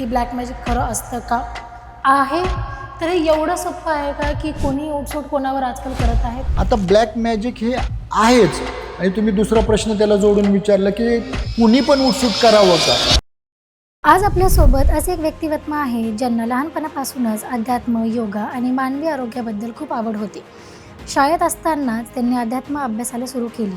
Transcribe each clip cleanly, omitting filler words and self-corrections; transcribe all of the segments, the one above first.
की black magic खरं असतं का आहे, तर हे एवढं सोपं आहे का की कोणी उठसूट कोणावर आजकाल करत आहे? आता ब्लॅक मॅजिक हे आहेच आणि तुम्ही दुसरा प्रश्न त्याला जोडून विचारला की कुणी पण उठसूट करावं का. आज आपल्यासोबत असे एक व्यक्तिमत्व आहे ज्यांना लहानपणापासूनच अध्यात्म, योगा आणि मानवी आरोग्याबद्दल खूप आवड होती. शाळेत असतानाच त्यांनी अध्यात्म अभ्यासाला सुरू केली.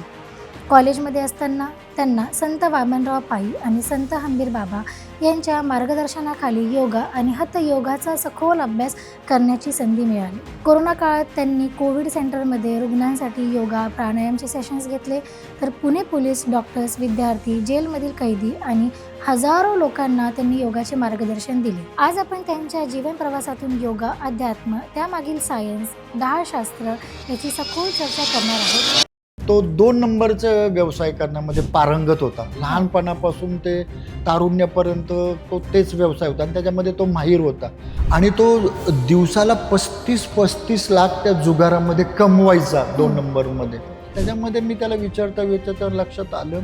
कॉलेजमध्ये असताना त्यांना संत वामनराव पाई आणि संत हंबीर बाबा यांच्या मार्गदर्शनाखाली योगा आणि हठयोगाचा सखोल अभ्यास करण्याची संधी मिळाली. कोरोना काळात त्यांनी कोविड सेंटरमध्ये रुग्णांसाठी योगा, प्राणायामचे सेशन्स घेतले, तर पुणे पोलीस, डॉक्टर्स, विद्यार्थी, जेलमधील कैदी आणि हजारो लोकांना त्यांनी योगाचे मार्गदर्शन दिले. आज आपण त्यांच्या जीवन प्रवासातून योगा, अध्यात्म, त्यामागील सायन्स, ढाळशास्त्र याची सखोल चर्चा करणार आहोत. तो 2 नंबरचा व्यवसाय करण्यामध्ये पारंगत होता. लहानपणापासून ते तारुण्यापर्यंत तो तेच व्यवसाय होता आणि त्याच्यामध्ये तो माहीर होता आणि तो दिवसाला 35-35 लाख त्या जुगारामध्ये कमवायचा 2 नंबरमध्ये. त्याच्यामध्ये मी त्याला विचारता लक्षात आलं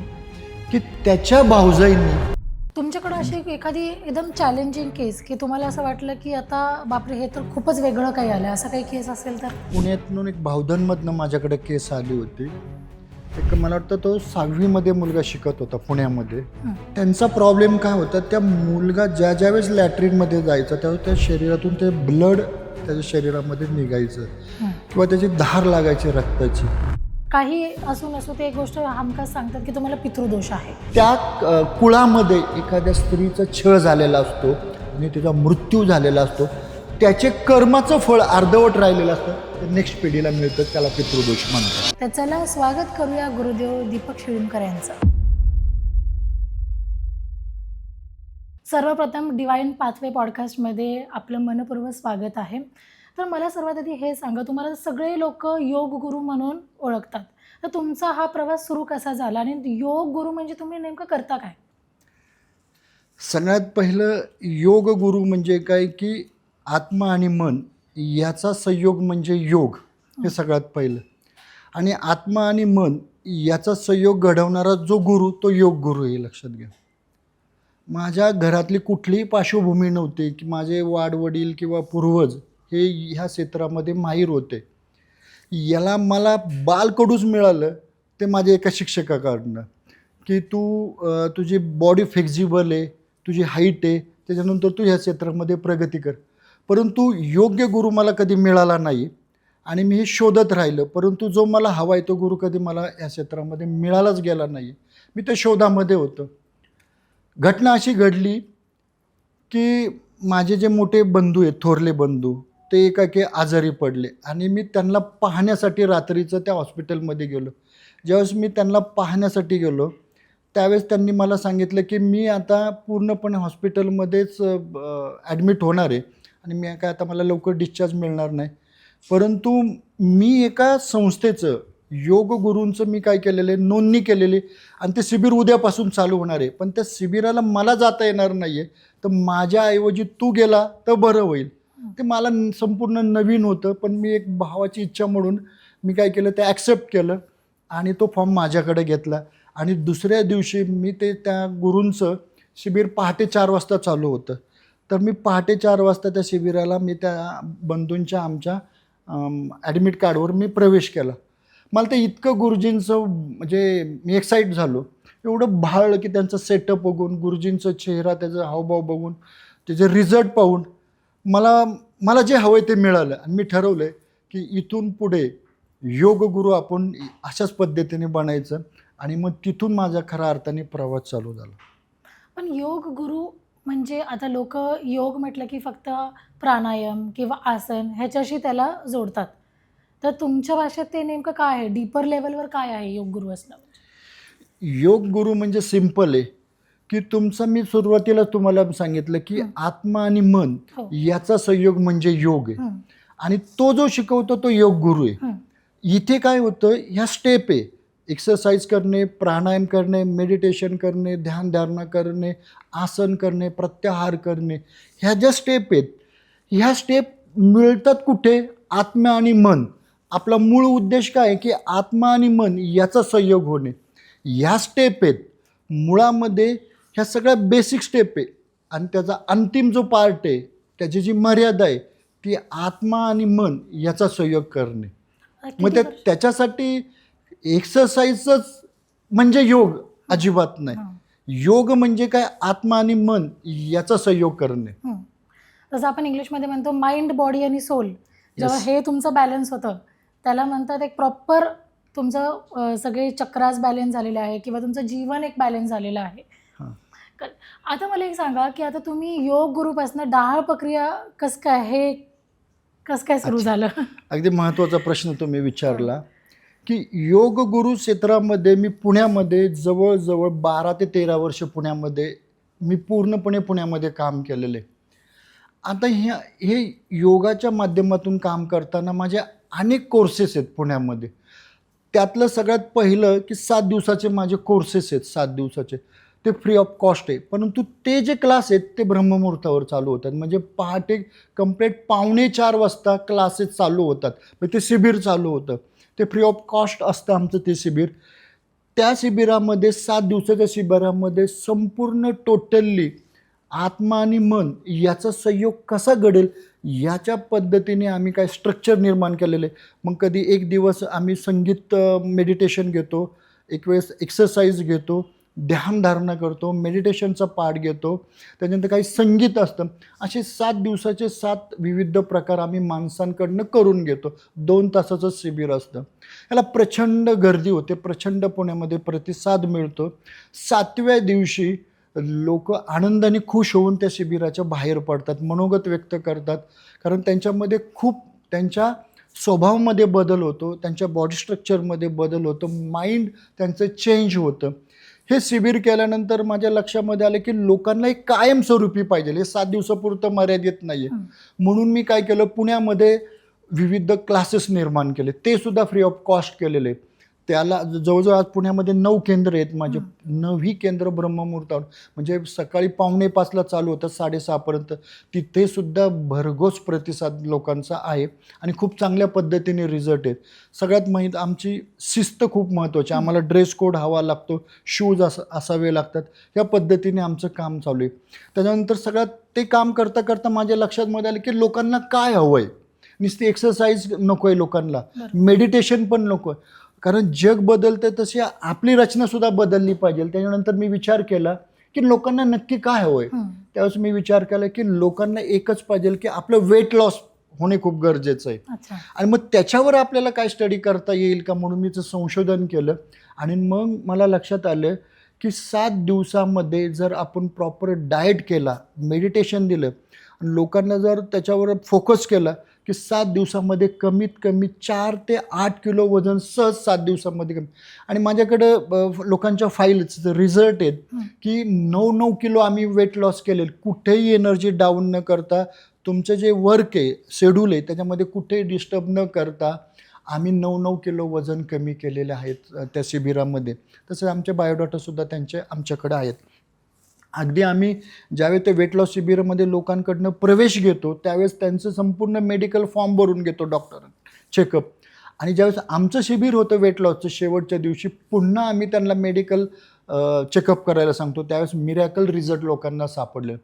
की त्याच्या भाऊजाईंनी. तुमच्याकडे अशी एखादी एकदम चॅलेंजिंग केस की तुम्हाला असं वाटलं की आता बापरे हे तर खूपच वेगळं काही आलं, असं काही केस असेल तर? पुण्यातून एक भावधनमधनं माझ्याकडे केस आली होती. एक मला वाटतं तो 6वीमध्ये मुलगा शिकत होता पुण्यामध्ये. त्यांचा प्रॉब्लेम काय होता, त्या मुलगा ज्यावेळेस लॅट्रिनमध्ये जायचा त्यावेळेस त्या शरीरातून ते ब्लड त्याच्या शरीरामध्ये निघायचं किंवा त्याची धार लागायची रक्ताची. काही असू ते एक गोष्ट हमखास सांगतात की तुम्हाला पितृदोष आहे. त्या कुळामध्ये एखाद्या स्त्रीचा छळ झालेला असतो आणि तिचा मृत्यू झालेला असतो, त्याचे कर्माचं फळ अर्धवट राहिलेलं असतं, ते नेक्स्ट पिढीला मिळतं, त्याला पितृदोष म्हणतात. तर चला स्वागत करूया गुरुदेव दीपक शिळीमकर यांचं. सर्वप्रथम डिवाइन पाथवे पॉडकास्टमध्ये आपलं मनपूर्वक स्वागत आहे. तर मला सर्वात आधी हे सांगा, तुम्हाला सगळे लोक योग गुरु म्हणून ओळखतात, तर तुमचा हा प्रवास सुरू कसा झाला आणि योग गुरु म्हणजे तुम्ही नेमकं करता काय? सगळ्यात पहिलं योग गुरु म्हणजे काय की आत्मा आणि मन याचा संयोग म्हणजे योग, हे सगळ्यात पहिलं. आणि आत्मा आणि मन याचा संयोग घडवणारा जो गुरु तो योग गुरु, हे लक्षात घ्या. माझ्या घरातली कुठलीही पार्श्वभूमी नव्हती की माझे वाडवडील किंवा पूर्वज हे ह्या क्षेत्रामध्ये माहीर होते. याला मला बालकडूच मिळालं ते माझ्या एका शिक्षकाकडनं की तुझी बॉडी फ्लेक्झिबल आहे, तुझी हाईट आहे, त्याच्यानंतर तू ह्या क्षेत्रामध्ये प्रगती कर. परंतु योग्य गुरु मला कधी मिळाला नाही आणि मी हे शोधत राहिलं, परंतु जो मला हवा आहे तो गुरु कधी मला या क्षेत्रामध्ये मिळालाच गेला नाही. मी त्या शोधामध्ये होतो. घटना अशी घडली की माझे जे मोठे बंधू आहेत, थोरले बंधू, ते एकाएकी आजारी पडले आणि मी त्यांना पाहण्यासाठी रात्रीचं त्या हॉस्पिटलमध्ये गेलो. ज्यावेळेस मी त्यांना पाहण्यासाठी गेलो त्यावेळेस त्यांनी मला सांगितलं की मी आता पूर्णपणे हॉस्पिटलमध्येच ॲडमिट होणार आहे आणि मी काय आता मला लवकर डिस्चार्ज मिळणार नाही. परंतु मी एका संस्थेचं, योग गुरूंचं मी काय केलेलं आहे, नोंदणी केलेली आणि ते शिबिर उद्यापासून चालू होणार आहे. पण त्या शिबिराला मला जाता येणार नाही आहे, तर माझ्याऐवजी तू गेला तर बरं होईल. ते मला संपूर्ण नवीन होतं, पण मी एक भावाची इच्छा म्हणून मी काय केलं, ते ॲक्सेप्ट केलं आणि तो फॉर्म माझ्याकडे घेतला. आणि दुसऱ्या दिवशी मी त्या गुरूंचं शिबिर पहाटे 4 वाजता चालू होतं. तर मी पहाटे 4 वाजता त्या शिबिराला मी त्या बंधूंच्या आमच्या ॲडमिट कार्डवर मी प्रवेश केला. मला ते इतकं गुरुजींचं म्हणजे मी एक्साईट झालो, एवढं भाळलं की त्यांचं सेटअप बघून, गुरुजींचा चेहरा, त्याचा हावभाव बघून, त्याचे रिझल्ट पाहून मला जे हवं आहे ते मिळालं. आणि मी ठरवलं आहे की इथून पुढे योग गुरु आपण अशाच पद्धतीने बनायचं आणि मग तिथून माझा खऱ्या अर्थाने प्रवास चालू झाला. पण योग गुरु म्हणजे आता लोक योग म्हटलं की फक्त प्राणायाम किंवा आसन ह्याच्याशी त्याला जोडतात, तर तुमच्या भाषेत ते नेमकं काय आहे, डीपर लेवलवर काय आहे योग गुरु असणं? योग गुरु म्हणजे सिंपल आहे की तुमचं, मी सुरुवातीला तुम्हाला सांगितलं की आत्मा आणि मन याचा संयोग म्हणजे योग आहे आणि तो जो शिकवतो तो योग गुरु आहे. इथे काय होतं, ह्या स्टेप आहे, एक्सरसाइज करणे, प्राणायाम करणे, मेडिटेशन करणे, ध्यानधारणा करणे, आसन करणे, प्रत्याहार करणे, ह्या ज्या स्टेप आहेत, ह्या स्टेप मिळतात कुठे, आत्मा आणि मन. आपला मूळ उद्देश काय आहे की आत्मा आणि मन याचा संयोग होणे. ह्या स्टेप आहेत मुळामध्ये, ह्या सगळ्या बेसिक स्टेप आहे. आणि त्याचा अंतिम जो पार्ट आहे, त्याची जी मर्यादा आहे, ती आत्मा आणि मन याचा संयोग करणे. मग किती वर्ष? त्याच्यासाठी एक्सरसाइजच म्हणजे योग अजिबात नाही. हां. योग म्हणजे काय, आत्मा आणि मन याचा संयोग करणे. जसं आपण इंग्लिशमध्ये म्हणतो माइंड, बॉडी आणि सोल. जेव्हा Yes. हे तुमचं बॅलन्स होतं, त्याला म्हणतात एक प्रॉपर तुमचं सगळे चक्रास बॅलन्स झालेले आहे किंवा तुमचं जीवन एक बॅलन्स झालेलं आहे. हां. आता मला एक सांगा, की आता तुम्ही योग गुरुपासून डहाळ प्रक्रिया कसं काय सुरू अच्छा. झालं? अगदी महत्त्वाचा प्रश्न तुम्ही विचारला, की योग गुरु क्षेत्रामध्ये मी पुण्यामध्ये जवळजवळ 12 ते 13 वर्ष पुण्यामध्ये मी पूर्णपणे पुण्यामध्ये काम केलेलं आहे. आता हे योगाच्या माध्यमातून काम करताना माझे अनेक कोर्सेस आहेत पुण्यामध्ये. त्यातलं सगळ्यात पहिलं की 7 दिवसाचे माझे कोर्सेस आहेत, 7 दिवसाचे. ते फ्री ऑफ कॉस्ट आहे. परंतु ते जे क्लास आहेत ते ब्रह्ममुहूर्तावर चालू होतात. म्हणजे पहाटे कंप्लीट 3:45 वाजता क्लासेस चालू होतात. म्हणजे ते शिबिर चालू होतं. ते फ्री ऑफ कॉस्ट असतं आमचं ते शिबिर. त्या शिबिरामध्ये 7 दिवसाच्या शिबिरामध्ये संपूर्ण टोटली आत्मा आणि मन याचा संयोग कसा घडेल याच्या पद्धतीने आम्ही काय स्ट्रक्चर निर्माण केलेलं आहे. मग कधी एक दिवस आम्ही संगीत मेडिटेशन घेतो, एक वेळेस एक्सरसाइज घेतो, ध्यानधारणा करतो, मेडिटेशनचा पाठ घेतो, त्याच्यानंतर काही संगीत असतं. असे 7 दिवसाचे 7 विविध प्रकार आम्ही माणसांकडनं करून घेतो. 2 तासाचं शिबिर असतं. याला प्रचंड गर्दी होते, प्रचंड पुण्यामध्ये प्रतिसाद मिळतो. 7व्या दिवशी लोक आनंदाने खुश होऊन त्या शिबिराच्या बाहेर पडतात, मनोगत व्यक्त करतात. कारण त्यांच्यामध्ये खूप त्यांच्या स्वभावामध्ये बदल होतो, त्यांच्या बॉडी स्ट्रक्चरमध्ये बदल होतो, माइंड त्यांचं चेंज होतं. हे शिबिर केल्यानंतर माझ्या लक्षामध्ये आलं की लोकांना एक कायमस्वरूपी पाहिजे, हे 7 दिवसापुरतं मर्यादित नाही आहे. म्हणून मी काय केलं, पुण्यामध्ये विविध क्लासेस निर्माण केले, ते सुद्धा फ्री ऑफ कॉस्ट केलेले. त्याला जवळजवळ आज पुण्यामध्ये 9 केंद्र आहेत माझे. 9ही केंद्र ब्रह्ममुहूर्तावर, म्हणजे सकाळी 5:45ला चालू होतं, 6:30पर्यंत. तिथे सुद्धा भरघोस प्रतिसाद लोकांचा आहे आणि खूप चांगल्या पद्धतीने रिझल्ट आहेत. सगळ्यात आमची शिस्त खूप महत्त्वाची. आम्हाला ड्रेस कोड हवा लागतो, शूज असावे लागतात. या पद्धतीने आमचं काम चालू आहे. त्याच्यानंतर सगळ्यात ते काम करता करता माझ्या लक्षात आलं की लोकांना काय हवं आहे. नुसती एक्सरसाइज नको आहे लोकांना, मेडिटेशन पण नको आहे. कारण जग बदलतं तशी आपली रचनासुद्धा बदलली पाहिजे. त्याच्यानंतर मी विचार केला की लोकांना नक्की काय हवं आहे. त्यावेळेस मी विचार केला की लोकांना एकच पाहिजे की आपलं वेट लॉस होणे खूप गरजेचं आहे. आणि मग त्याच्यावर आपल्याला काय स्टडी करता येईल का म्हणून मी संशोधन केलं. आणि मग मला लक्षात आलं की 7 दिवसामध्ये जर आपण प्रॉपर डाएट केला, मेडिटेशन दिलं आणि लोकांना जर त्याच्यावर फोकस केला की 7 दिवसामध्ये कमीत कमी 4 ते 8 किलो वजन सहज 7 दिवसामध्ये कमी. आणि माझ्याकडं लोकांच्या फाईल्स रिझल्ट आहेत की 9 किलो आम्ही वेट लॉस केले, कुठेही एनर्जी डाऊन न करता. तुमचं जे वर्क आहे, शेड्यूल आहे, त्याच्यामध्ये कुठेही डिस्टर्ब न करता आम्ही 9 किलो वजन कमी केलेले आहेत त्या शिबिरामध्ये. तसं आमचे बायोडाटासुद्धा त्यांचे आमच्याकडे आहेत. अगदी आम्ही ज्यावेळेस ते वेट लॉस शिबिरामध्ये लोकांकडनं प्रवेश घेतो त्यावेळेस त्यांचं संपूर्ण मेडिकल फॉर्म भरून घेतो डॉक्टर, चेकअप. आणि ज्यावेळेस आमचं शिबिर होतं वेट लॉसचं, शेवटच्या दिवशी पुन्हा आम्ही त्यांना मेडिकल चेकअप करायला सांगतो. त्यावेळेस मिरॅकल रिझल्ट लोकांना सापडले.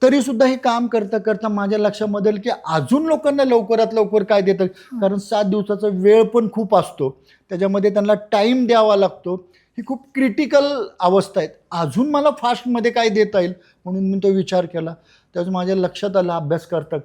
तरीसुद्धा हे काम करता करता माझ्या लक्षामध्ये आलं की अजून लोकांना लवकरात लवकर काय देतं. कारण 7 दिवसाचा वेळ पण खूप असतो, त्याच्यामध्ये त्यांना टाईम द्यावा लागतो. ही खूप क्रिटिकल अवस्था आहेत, अजून मला फास्टमध्ये काय देता येईल म्हणून मी तो विचार केला. त्यावेळेस माझ्या लक्षात आलं अभ्यास करता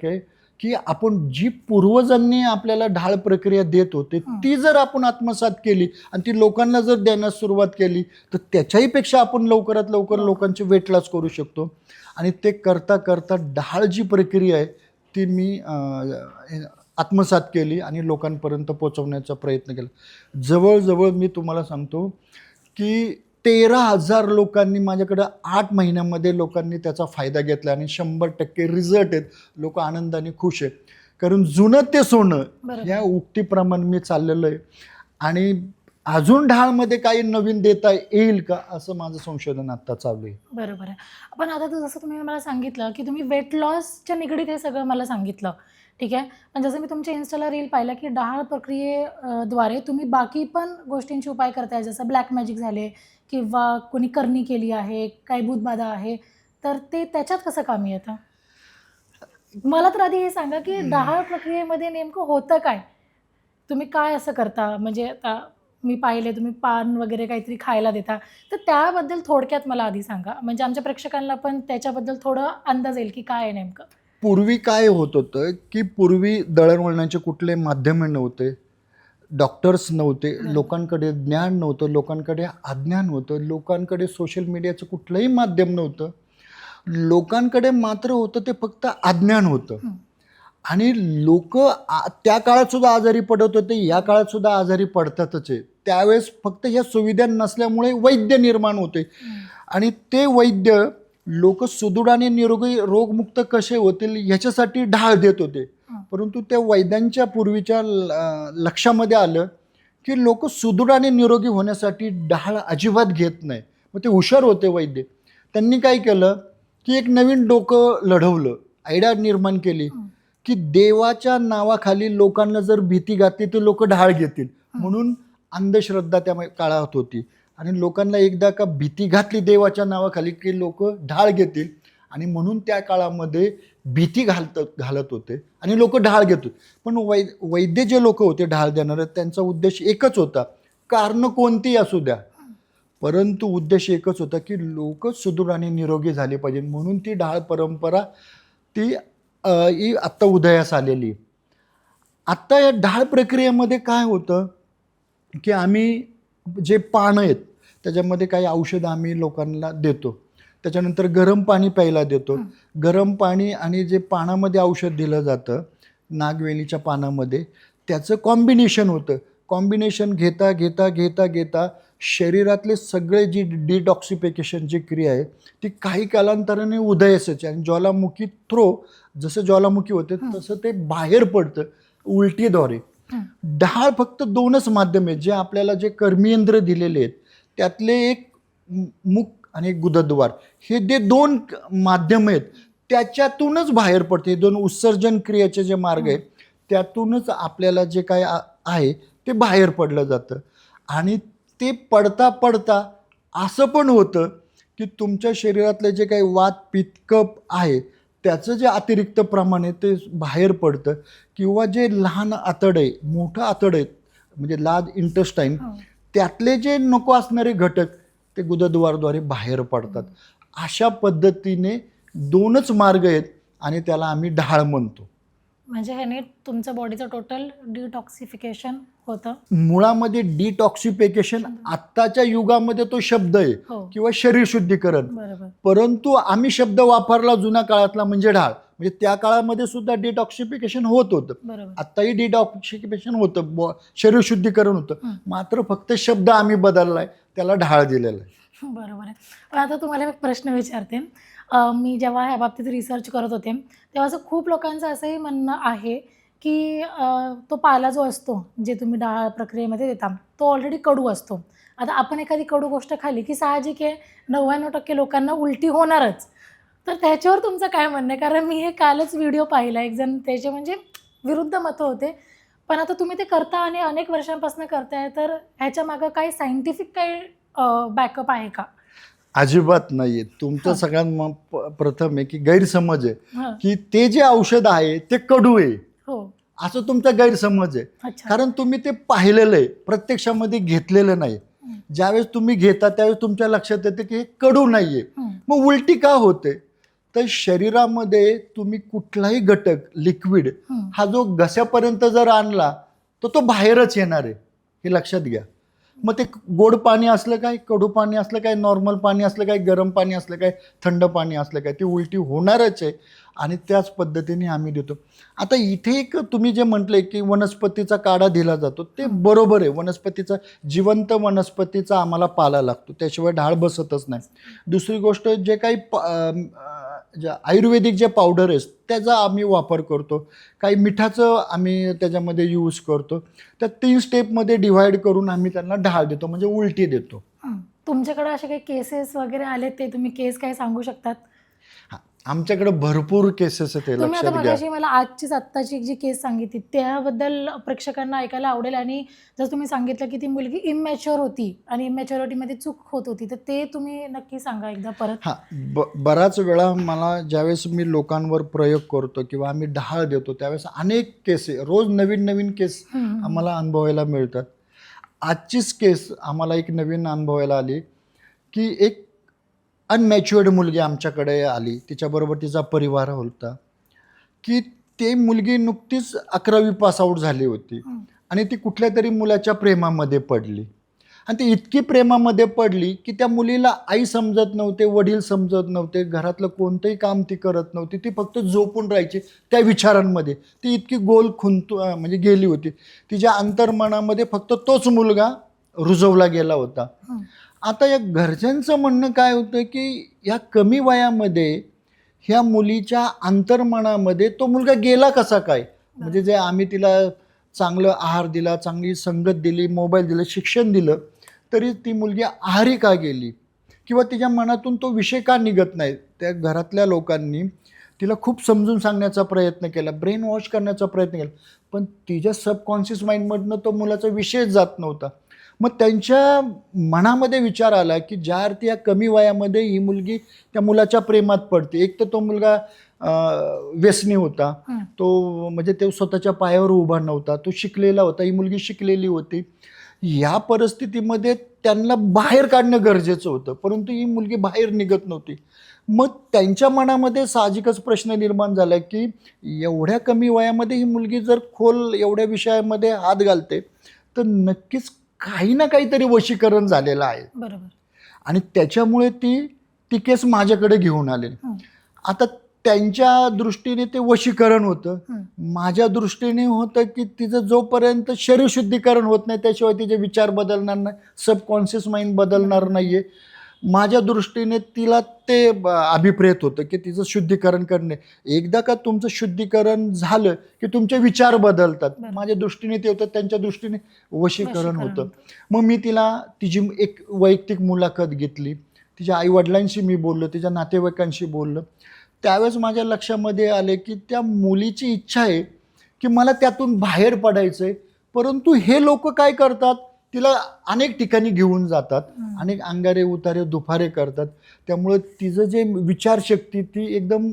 की आपण जी पूर्वजांनी आपल्याला ढाळ प्रक्रिया देत होते ती जर आपण आत्मसात केली आणि ती लोकांना जर देण्यास सुरुवात केली तर त्याच्याही पेक्षा आपण लवकरात लवकर लोकांचे वेट लॉस करू शकतो. आणि ते करता करता ढाळ जी प्रक्रिया आहे ती मी आत्मसात केली आणि लोकांपर्यंत पोचवण्याचा प्रयत्न केला. जवळजवळ मी तुम्हाला सांगतो की 13,000 लोकांनी माझ्याकडं 8 महिन्यामध्ये लोकांनी त्याचा फायदा घेतला आणि 100% रिझल्ट आहेत. लोक आनंदाने खुश आहेत. कारण जुनं ते सोनं या उक्तीप्रमाणे मी चाललेलं आहे. आणि अजून ढाळमध्ये काही नवीन देता येईल का असं माझं संशोधन आता चालू आहे. बरोबर आहे. पण आता जसं तुम्ही मला सांगितलं की तुम्ही वेट लॉसच्या निगडीत हे सगळं मला सांगितलं, ठीक आहे. पण जसं मी तुमच्या इन्स्टाला रील पाहिलं की ढाळ प्रक्रियेद्वारे तुम्ही बाकी पण गोष्टींचे उपाय करताय, जसं ब्लॅक मॅजिक झाले किंवा कोणी करणी केली आहे, काही भूतबाधा आहे, तर ते त्याच्यात कसं कामी येतं? मला तर आधी हे सांगा की डहाळ प्रक्रियेमध्ये नेमकं होतं काय? तुम्ही काय असं करता? म्हणजे आता मी पाहिले तुम्ही पान वगैरे काहीतरी खायला देता. तर त्याबद्दल थोडक्यात मला आधी सांगा. म्हणजे आमच्या प्रेक्षकांना पण त्याच्याबद्दल थोडं अंदाज येईल की काय आहे नेमकं? पूर्वी काय होत होतं की पूर्वी दळणवळणाचे कुठले माध्यम नव्हते, डॉक्टर्स नव्हते, बरोबर. लोकांकडे ज्ञान नव्हतं, लोकांकडे अज्ञान होतं, लोकांकडे सोशल मीडियाचं कुठलंही माध्यम नव्हतं. लोकांकडे मात्र होतं ते फक्त अज्ञान होतं. हं. आणि लोक त्या काळात सुद्धा आजारी पडत होते, या काळात सुद्धा आजारी पडतातच आहे. त्यावेळेस फक्त ह्या सुविधा नसल्यामुळे वैद्य निर्माण होते आणि ते वैद्य लोक सुदृढ आणि निरोगी रोगमुक्त कसे होतील ह्याच्यासाठी ढाळ देत होते. परंतु त्या वैद्यांच्या पूर्वीच्या लक्षामध्ये आलं की लोक सुदृढ आणि निरोगी होण्यासाठी ढाळ अजिबात घेत नाही. मग ते हुशार होते वैद्य. त्यांनी काय केलं की एक नवीन डोकं लढवलं, आयडिया निर्माण केली की देवाच्या नावाखाली लोकांना जर भीती घातली तर लोक ढाळ घेतील. म्हणून अंधश्रद्धा त्या काळात होती आणि लोकांना एकदा का भीती घातली देवाच्या नावाखाली की लोक ढाळ घेतील आणि म्हणून त्या काळामध्ये भीती घालत होते आणि लोक ढाळ घेत होते. पण वैद्य जे लोक होते ढाळ देणारे त्यांचा उद्देश एकच होता, कारण कोणतीही असू द्या, परंतु उद्देश एकच होता की लोक सुदृढ आणि निरोगी झाले पाहिजे. म्हणून ती ढाळ परंपरा ती ही आत्ता उदयास आलेली. आत्ता या ढाळ प्रक्रियेमध्ये काय होतं की आम्ही जे पानं आहेत त्याच्यामध्ये काही औषधं आम्ही लोकांना देतो. त्याच्यानंतर गरम पाणी प्यायला देतो. गरम पाणी आणि जे पानामध्ये औषध दिलं जातं नागवेलीच्या पानामध्ये, त्याचं कॉम्बिनेशन होतं. कॉम्बिनेशन घेता घेता घेता घेता शरीरातले सगळे जी डिटॉक्सिफिकेशनची क्रिया आहे ती काही कालांतराने उदयास येते आणि ज्वालामुखी थ्रो जसं ज्वालामुखी होते तसं ते बाहेर पडतं उलटीद्वारे. ढाळ फक्त दोनच माध्यम आहेत जे आपल्याला जे कर्मेंद्र दिलेले आहेत त्यातले एक मुख आणि एक गुदद्वार, हे जे दोन माध्यम आहेत त्याच्यातूनच बाहेर पडते. हे दोन उत्सर्जन क्रियेचे जे मार्ग आहेत त्यातूनच आपल्याला जे काय आहे ते बाहेर पडलं जातं. आणि ते पडता पडता असं पण होतं की तुमच्या शरीरातले जे काही वात पित्त कफ आहे त्याचं जे अतिरिक्त प्रमाण आहे ते बाहेर पडतं. किंवा जे लहान आतड आहे, मोठं आतड आहे म्हणजे लार्ज इंटेस्टाईन, त्यातले जे नको असणारे घटक ते गुदद्वारद्वारे बाहेर पडतात. अशा पद्धतीने दोनच मार्ग आहेत आणि त्याला आम्ही ढाळ म्हणतो. म्हणजे ह्याने तुमचं बॉडीचं टोटल डिटॉक्सिफिकेशन होतं. मुळामध्ये डिटॉक्सिफिकेशन आत्ताच्या युगामध्ये तो शब्द आहे किंवा शरीर शुद्धीकरण, बरोबर. परंतु आम्ही शब्द वापरला जुन्या काळातला म्हणजे ढाळ. म्हणजे त्या काळामध्ये सुद्धा डिटॉक्सिफिकेशन होत होतं, बरोबर. आत्ताही डिटॉक्सिफिकेशन होतं, शरीर शुद्धीकरण होतं, मात्र फक्त शब्द आम्ही बदललाय, त्याला ढाळ दिलेला आहे. बरोबर आहे. पण आता तुम्हाला एक प्रश्न विचारते. मी जेव्हा ह्या बाबतीत रिसर्च करत होते तेव्हा असं खूप लोकांचं असंही म्हणणं आहे की तो पाला जो असतो जे तुम्ही डाळ प्रक्रियेमध्ये देता तो ऑलरेडी कडू असतो. आता आपण एखादी कडू गोष्ट खाल्ली की साहजिक आहे 99% लोकांना उलटी होणारच. तर त्याच्यावर तुमचं काय म्हणणं आहे? कारण मी हे कालच व्हिडिओ पाहिला, एक जण त्याचे म्हणजे विरुद्ध मतं होते. पण आता तुम्ही ते करता आणि अनेक वर्षांपासून करताय, तर ह्याच्या मागं काही सायंटिफिक काही बॅकअप आहे का? अजिबात नाहीये. तुमचं सगळ्यात प्रथम आहे की गैरसमज आहे की ते जे औषध आहे ते कडू आहे असं तुमचा गैरसमज आहे. कारण तुम्ही ते पाहिलेलं आहे, प्रत्यक्षामध्ये घेतलेलं नाही. ज्यावेळेस तुम्ही घेता त्यावेळेस तुमच्या लक्षात येते की हे कडू नाहीये. मग उलटी का होते? तर शरीरामध्ये तुम्ही कुठलाही घटक लिक्विड हा जो घशापर्यंत जर आणला तर तो बाहेरच येणार आहे, हे लक्षात घ्या. मग ते गोड पाणी असलं काय, कडू पाणी असलं काय, नॉर्मल पाणी असलं काय, गरम पाणी असलं काय, थंड पाणी असलं काय, ती उलटी होणारच आहे आणि त्याच पद्धतीने आम्ही देतो. आता इथे एक तुम्ही जे म्हटले की वनस्पतीचा काढा दिला जातो ते बरोबर आहे. वनस्पतीचा, जिवंत वनस्पतीचा आम्हाला पाला लागतो, त्याशिवाय ढाळ बसतच नाही. दुसरी गोष्ट जे काही आयुर्वेदिक जे पावडर आहे त्याचा आम्ही वापर करतो. काही मिठाचं आम्ही त्याच्यामध्ये यूज करतो. त्या 3 स्टेपमध्ये डिव्हाइड करून आम्ही त्यांना ढाळ देतो, म्हणजे उलटी देतो. तुमच्याकडे असे काही केसेस वगैरे आले ते तुम्ही केस काय सांगू शकतात? हां, आमच्याकडे भरपूर केसेस आहेत, हे तुम्ही आता लक्षात घ्या. मगाशी मला आत्ताची जी केस सांगितली त्याबद्दल प्रेक्षकांना ऐकायला आवडेल. आणि जर तुम्ही सांगितलं की ती मुलगी इमॅच्युअर होती आणि इमॅच्युरिटीमध्ये चूक होत होती, तर ते तुम्ही नक्की सांगा एकदा परत. हां, बराच वेळा मला ज्यावेळेस मी लोकांवर प्रयोग करतो किंवा आम्ही ढाळ देतो त्यावेळेस अनेक केसेस, रोज नवीन नवीन केस आम्हाला अनुभवायला मिळतात. आजचीच केस आम्हाला एक नवीन अनुभवायला आली की एक अनमॅच्युअर्ड मुलगी आमच्याकडे आली, तिच्याबरोबर तिचा परिवार होता, की ते मुलगी नुकतीच 11वी पास आऊट झाली होती आणि ती कुठल्या तरी मुलाच्या प्रेमामध्ये पडली. आणि ती इतकी प्रेमामध्ये पडली की त्या मुलीला आई समजत नव्हते, वडील समजत नव्हते, घरातलं कोणतंही काम ती करत नव्हती, ती फक्त झोपून राहायची त्या विचारांमध्ये. ती इतकी गोल म्हणजे गेली होती. तिच्या अंतर्मनामध्ये फक्त तोच मुलगा रुजवला गेला होता. आता या घरच्यांचं म्हणणं काय होतं की या कमी वयामध्ये ह्या मुलीच्या अंतर्मनामध्ये तो मुलगा गेला कसा काय. म्हणजे जे आम्ही तिला चांगलं आहार दिला, चांगली संगत दिली, मोबाईल दिलं, शिक्षण दिलं, तरी ती मुलगी आहारी का गेली किंवा तिच्या मनातून तो विषय का निघत नाही. त्या घरातल्या लोकांनी तिला खूप समजून सांगण्याचा प्रयत्न केला, ब्रेन वॉश करण्याचा प्रयत्न केला, पण तिच्या सबकॉन्शियस माइंडमधनं तो मुलाचा विषयच जात नव्हता. मग त्यांच्या मनामध्ये विचार आला की ज्या अर्थी या कमी वयामध्ये ही मुलगी त्या मुलाच्या प्रेमात पडते. एक तर तो मुलगा व्यसनी होता, तो म्हणजे तो स्वतःच्या पायावर उभा नव्हता, तो शिकलेला होता, ही मुलगी शिकलेली होती. या परिस्थितीमध्ये त्यांना बाहेर काढणं गरजेचं होतं, परंतु ही मुलगी बाहेर निघत नव्हती. मग त्यांच्या मनामध्ये साहजिकच प्रश्न निर्माण झाला की एवढ्या कमी वयामध्ये ही मुलगी जर खोल एवढ्या विषयामध्ये हात घालते तर नक्कीच काही ना काहीतरी वशीकरण झालेलं आहे. बरोबर. आणि त्याच्यामुळे ती केस माझ्याकडे घेऊन आले. आता त्यांच्या दृष्टीने ते वशीकरण होतं, माझ्या दृष्टीने होतं की तिचं जोपर्यंत शरीर शुद्धीकरण होत नाही त्याशिवाय तिचे विचार बदलणार नाही, सबकॉन्शियस माइंड बदलणार नाहीये. माझ्या दृष्टीने तिला ते अभिप्रेत होतं की तिचं शुद्धीकरण करणे. एकदा का तुमचं शुद्धीकरण झालं की तुमचे विचार बदलतात. माझ्या दृष्टीने ते होतं, त्यांच्या दृष्टीने वशीकरण होतं. मग मी तिला तिची एक वैयक्तिक मुलाखत घेतली, तिच्या आईवडिलांशी मी बोललो, तिच्या नातेवाईकांशी बोललो. त्यावेळेस माझ्या लक्षामध्ये आले की त्या मुलीची इच्छा आहे की मला त्यातून बाहेर पडायचं आहे, परंतु हे लोक काय करतात, तिला अनेक ठिकाणी घेऊन जातात, अनेक अंगारे उतारे दुफारे करतात. त्यामुळे तिचं जे विचारशक्ती ती एकदम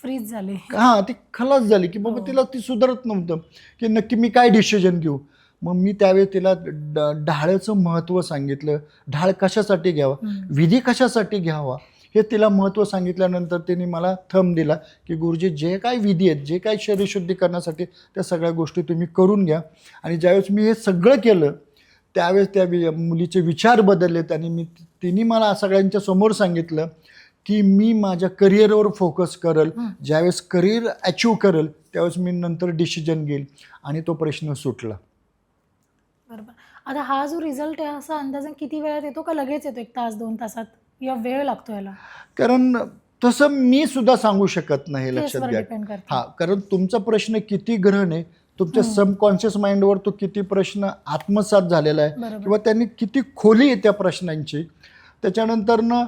फ्रीज झाली. हां, ती खलास झाली की बाबा तिला ती सुधारत नव्हतं की नक्की मी काय डिसिजन घेऊ. मग मी त्यावेळेस तिला ढाळचं महत्त्व सांगितलं, ढाळ कशासाठी घ्यावा, विधी कशासाठी घ्यावा हे तिला महत्त्व सांगितल्यानंतर तिने मला थंब दिला की गुरुजी जे काय विधी आहेत, जे काय शरीर शुद्धी करण्यासाठी त्या सगळ्या गोष्टी तुम्ही करून घ्या. आणि ज्यावेळेस मी हे सगळं केलं त्यावेळेस त्या मुलीचे विचार बदललेत आणि तिने मला सगळ्यांच्या समोर सांगितलं की मी माझ्या करिअरवर फोकस करेल, ज्यावेळेस करिअर अचीव करेल त्यावेळेस मी नंतर डिसिजन घेईल. आणि तो प्रश्न सुटला. बरोबर. आता हा जो रिझल्ट आहे असा अंदाजे किती वेळात येतो का लगेच येतो, 1 तास 2 तासात, या वेळ लागतो याला? कारण तसं मी सुद्धा सांगू शकत नाही, लक्षात घ्या. डिपेंड करते. हां, कारण तुमचा प्रश्न किती ग्रहण आहे, तुमच्या सबकॉन्शियस माइंडवर तो किती प्रश्न आत्मसात झालेला आहे किंवा त्यांनी किती खोली आहे त्या प्रश्नांची. त्याच्यानंतरनं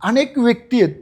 अनेक व्यक्ती आहेत,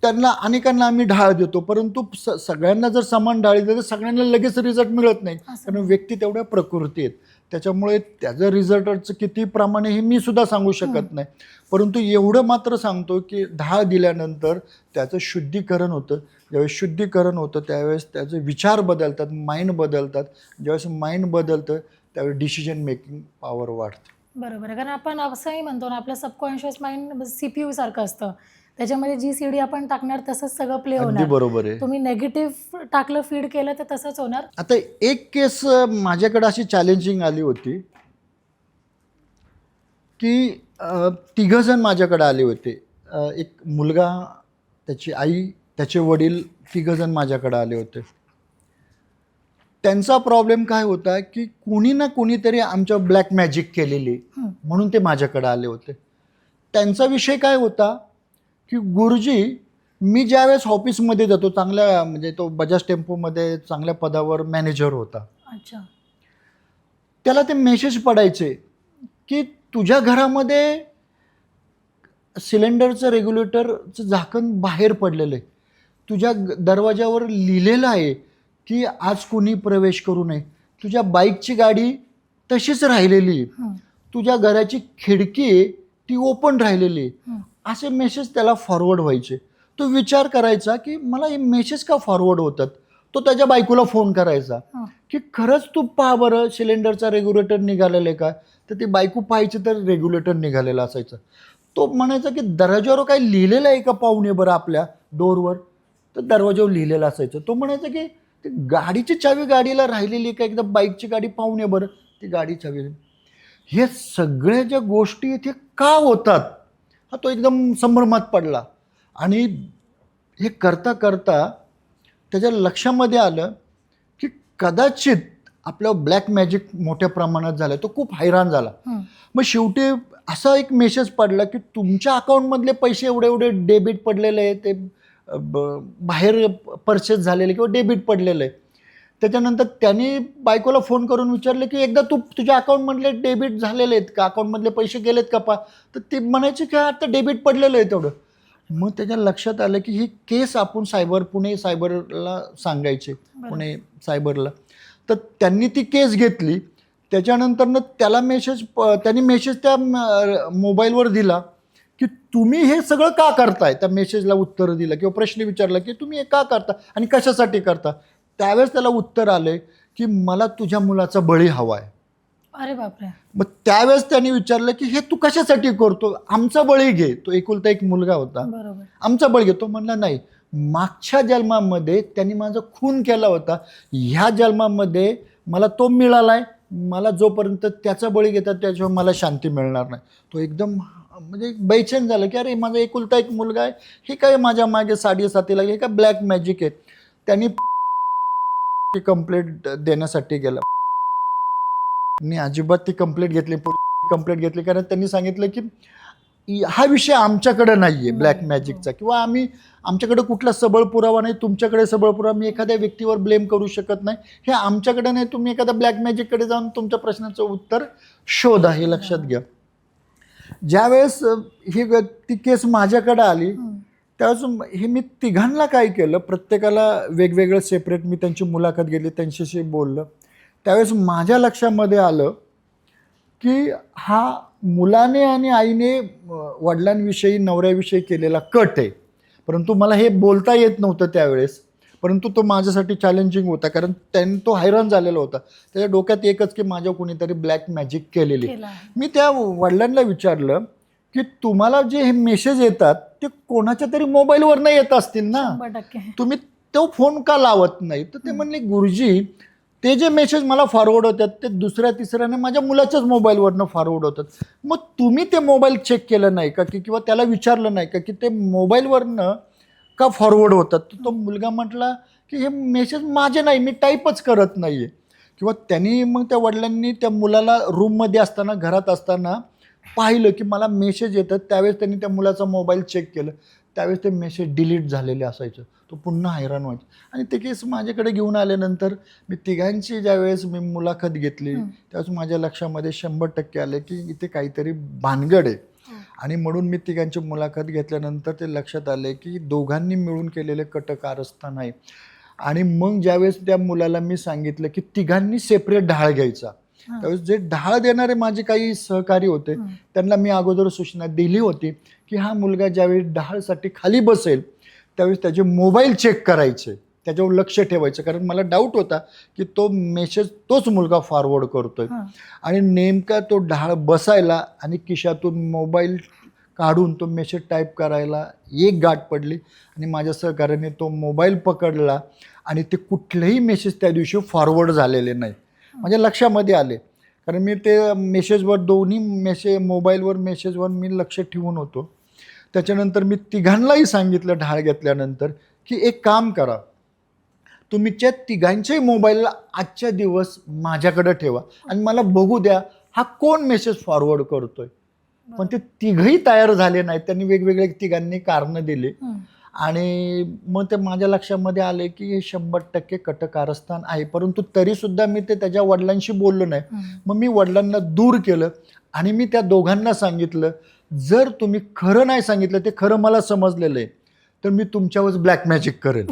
त्यांना अनेकांना आम्ही ढाळ देतो, परंतु सगळ्यांना जर समान ढाळ दिली तर सगळ्यांना लगेच रिझल्ट मिळत नाही, कारण व्यक्ती तेवढ्या प्रकृती आहेत. त्याच्यामुळे त्याचं रिझल्टचं किती प्रमाणे हे मी सुद्धा सांगू शकत नाही, परंतु एवढं मात्र सांगतो की ढाळ दिल्यानंतर त्याचं शुद्धीकरण होतं. ज्यावेळेस शुद्धीकरण होतं त्यावेळेस त्याचे विचार बदलतात, माइंड बदलतात. ज्यावेळेस माइंड बदलतं त्यावेळेस डिसिजन मेकिंग पॉवर वाढते. बरोबर आहे. कारण आपण असंही म्हणतो ना, आपलं सबकॉन्शियस माइंड CPU सारखं असतं, त्याच्यामध्ये जी CD आपण टाकणार तसंच सगळं प्ले अगदी होणार. बरोबर आहे. तुम्ही नेगेटिव्ह टाकलं, फीड केलं तर तसंच होणार. आता एक केस माझ्याकडे अशी चॅलेंजिंग आली होती की तिघंजण माझ्याकडे आले होते. एक मुलगा, त्याची आई, त्याचे वडील, तिघंजण माझ्याकडे आले होते. त्यांचा प्रॉब्लेम काय होता की कोणी ना कोणीतरी आमच्या ब्लॅक मॅजिक केलेली म्हणून ते माझ्याकडे आले होते. त्यांचा विषय काय होता की गुरुजी, मी ज्यावेळेस ऑफिसमध्ये जातो, चांगल्या म्हणजे तो बजाज टेम्पोमध्ये चांगल्या पदावर मॅनेजर होता, अच्छा. त्याला ते मेसेज पडायचे की तुझ्या घरामध्ये सिलेंडरचं रेग्युलेटरचं झाकण बाहेर पडलेलं आहे, तुझ्या दरवाजावर लिहिलेलं आहे की आज कोणी प्रवेश करू नये. तुझ्या बाईकची गाडी तशीच राहिलेली आहे. हं, तुझ्या घराची खिडकी आहे ती ओपन राहिलेली आहे. हं. असे मेसेज त्याला फॉरवर्ड व्हायचे. तो विचार करायचा की मला हे मेसेज का फॉरवर्ड होतात. तो त्याच्या बायकोला फोन करायचा हं. की खरंच तू पहा बरं सिलेंडरचा रेग्युलेटर निघालेला आहे का. तर ती बायको पाहायची तर रेग्युलेटर निघालेला असायचं. तो म्हणायचा की दरवाजावर काही लिहिलेलं आहे का पाहुणे बरं आपल्या डोरवर. तर दरवाजावर लिहिलेलं असायचं. तो म्हणायचा की ती गाडीची चावी गाडीला राहिलेली का एकदा बाईकची गाडी पाहुणे बरं ती गाडी चावी. हे सगळ्या ज्या गोष्टी इथे का होतात हा तो एकदम संभ्रमात पडला. आणि हे करता करता त्याच्या लक्षामध्ये आलं की कदाचित आपलं ब्लॅक मॅजिक मोठ्या प्रमाणात झालं. तो खूप हैराण झाला. हं. मग शेवटी असा एक मेसेज पडला की तुमच्या अकाउंटमधले पैसे एवढे एवढे डेबिट पडलेले आहे ते बाहेर परचेस झालेले किंवा डेबिट पडलेलं आहे. त्याच्यानंतर त्यांनी बायकोला फोन करून विचारले की एकदा तुझ्या अकाउंटमधले डेबिट झालेले आहेत का अकाउंटमधले पैसे गेलेत का पा. तर ते म्हणायचे की आता डेबिट पडलेलं आहे तेवढं. मग त्याच्या लक्षात आलं की ही केस आपण पुणे सायबरला सांगायचे पुणे सायबरला. तर त्यांनी ती केस घेतली. त्याच्यानंतरनं त्यांनी मेसेज त्या मोबाईलवर दिला की तुम्ही हे सगळं का करताय. त्या मेसेजला उत्तर दिलं किंवा प्रश्न विचारला की तुम्ही हे का करता आणि कशासाठी करता. त्यावेळेस त्याला उत्तर आले की मला तुझ्या मुलाचा बळी हवा आहे. अरे बापरे. मग त्यावेळेस त्यांनी विचारलं की हे तू कशासाठी करतो. आमचा बळी घे. तो एकुलता एक मुलगा होता. बरोबर. आमचा बळी घे. तो म्हणला नाही मागच्या जन्मामध्ये त्यांनी माझा खून केला होता. ह्या जन्मामध्ये मला तो मिळालाय. मला जोपर्यंत त्याचा बळी घेतात त्याच्यावर मला शांती मिळणार नाही. तो एकदम म्हणजे बेचैन झालं की अरे माझा एकुलता एक मुलगा आहे हे काय माझ्या मागे साडेसातीला हे काय ब्लॅक मॅजिक आहे. त्यांनी कंप्लेंट देण्यासाठी गेला. मी अजिबात ती कंप्लेंट घेतली कारण त्यांनी सांगितलं की हा विषय आमच्याकडे नाही आहे ब्लॅक मॅजिकचा किंवा आमच्याकडे कुठला सबळ पुरावा नाही. तुमच्याकडे सबळ पुरावा. मी एखाद्या व्यक्तीवर ब्लेम करू शकत नाही. हे आमच्याकडे नाही. तुम्ही एखाद्या ब्लॅक मॅजिककडे जाऊन तुमच्या प्रश्नाचं उत्तर शोधा हे लक्षात घ्या. ज्यावेळेस ती केस माझ्याकडे आली त्यावेळेस हे मी तिघांना काय केलं प्रत्येकाला वेगवेगळं सेपरेट मी त्यांची मुलाखत घेतली त्यांच्याशी बोललं. त्यावेळेस माझ्या लक्षामध्ये आलं की हा मुलाने आणि आईने वडिलांविषयी नवऱ्याविषयी केलेला कट आहे. परंतु मला हे बोलता येत नव्हतं त्यावेळेस. परंतु तो माझ्यासाठी चॅलेंजिंग होता कारण तो हैराण झालेला होता. त्याच्या डोक्यात एकच की माझ्या कोणीतरी ब्लॅक मॅजिक केलेली. मी त्या वडिलांना विचारलं की तुम्हाला जे हे मेसेज येतात ते कोणाच्या तरी मोबाईलवरनं येत असतील ना. 100%. तुम्ही तो फोन का लावत नाही. तर ते म्हणले गुरुजी ते जे मेसेज मला फॉरवर्ड होतात ते दुसऱ्या तिसऱ्याने माझ्या मुलाच्याच मोबाईलवरनं फॉरवर्ड होतात. मग तुम्ही ते मोबाईल चेक केलं नाही का की किंवा त्याला विचारलं नाही का की ते मोबाईलवरनं का फॉरवर्ड होतात. तो मुलगा म्हटला की हे मेसेज माझे नाही मी टाईपच करत नाही आहे. किंवा त्यांनी मग त्या वडिलांनी त्या मुलाला रूममध्ये असताना घरात असताना पाहिलं की मला मेसेज येतात. त्यावेळेस त्यांनी त्या मुलाचा मोबाईल चेक केलं. त्यावेळेस ते मेसेज डिलीट झालेले असायचं. तो पुन्हा हैराण व्हायचा. आणि ते केस माझ्याकडे घेऊन आल्यानंतर मी तिघांची ज्यावेळेस मी मुलाखत घेतली त्यावेळेस माझ्या लक्षामध्ये 100% आले की इथे काहीतरी भानगड आहे. आणि म्हणून मी तिघांची मुलाखत घेतल्यानंतर ते लक्षात आले की दोघांनी मिळून केलेले कटकारस्थान आहे. आणि मग ज्यावेळेस त्या मुलाला मी सांगितलं की तिघांनी सेपरेट ढाळ घ्यायचा त्यावेळेस जे ढाळ देणारे माझे काही सहकारी होते त्यांना मी अगोदर सूचना दिली होती की हा मुलगा ज्यावेळी ढाळसाठी खाली बसेल त्यावेळेस त्याचे मोबाईल चेक करायचे त्याच्यावर लक्ष ठेवायचं. कारण मला डाऊट होता की तो मेसेज तोच मुलगा फॉरवर्ड करतोय. आणि नेमका तो ढाळ बसायला आणि खिशातून मोबाईल काढून तो मेसेज टाईप करायला एक गाठ पडली. आणि माझ्या सहकार्याने तो मोबाईल पकडला आणि ते कुठलेही मेसेज त्या दिवशी फॉरवर्ड झालेले नाही माझ्या लक्षामध्ये आले. कारण मी ते मेसेजवर दोन्ही मोबाईलवर मेसेजवर मी लक्ष ठेवून होतो. त्याच्यानंतर मी तिघांनाही सांगितलं ढाळ घेतल्यानंतर की एक काम करा तुमच्या तिघांच्याही मोबाईलला आजच्या दिवस माझ्याकडे ठेवा आणि मला बघू द्या हा कोण मेसेज फॉरवर्ड करतोय. पण ते तिघही तयार झाले नाहीत. त्यांनी वेगवेगळे तिघांनी कारणं दिली. आणि मग ते माझ्या लक्षामध्ये आले की हे 100% कटकारस्थान आहे. परंतु तरीसुद्धा मी ते त्याच्या वडिलांशी बोललो नाही. मग मी वडिलांना दूर केलं आणि मी त्या दोघांना सांगितलं जर तुम्ही खरं नाही सांगितलं ते खरं मला समजलेलं आहे तर मी तुमच्यावर ब्लॅक मॅजिक करेन.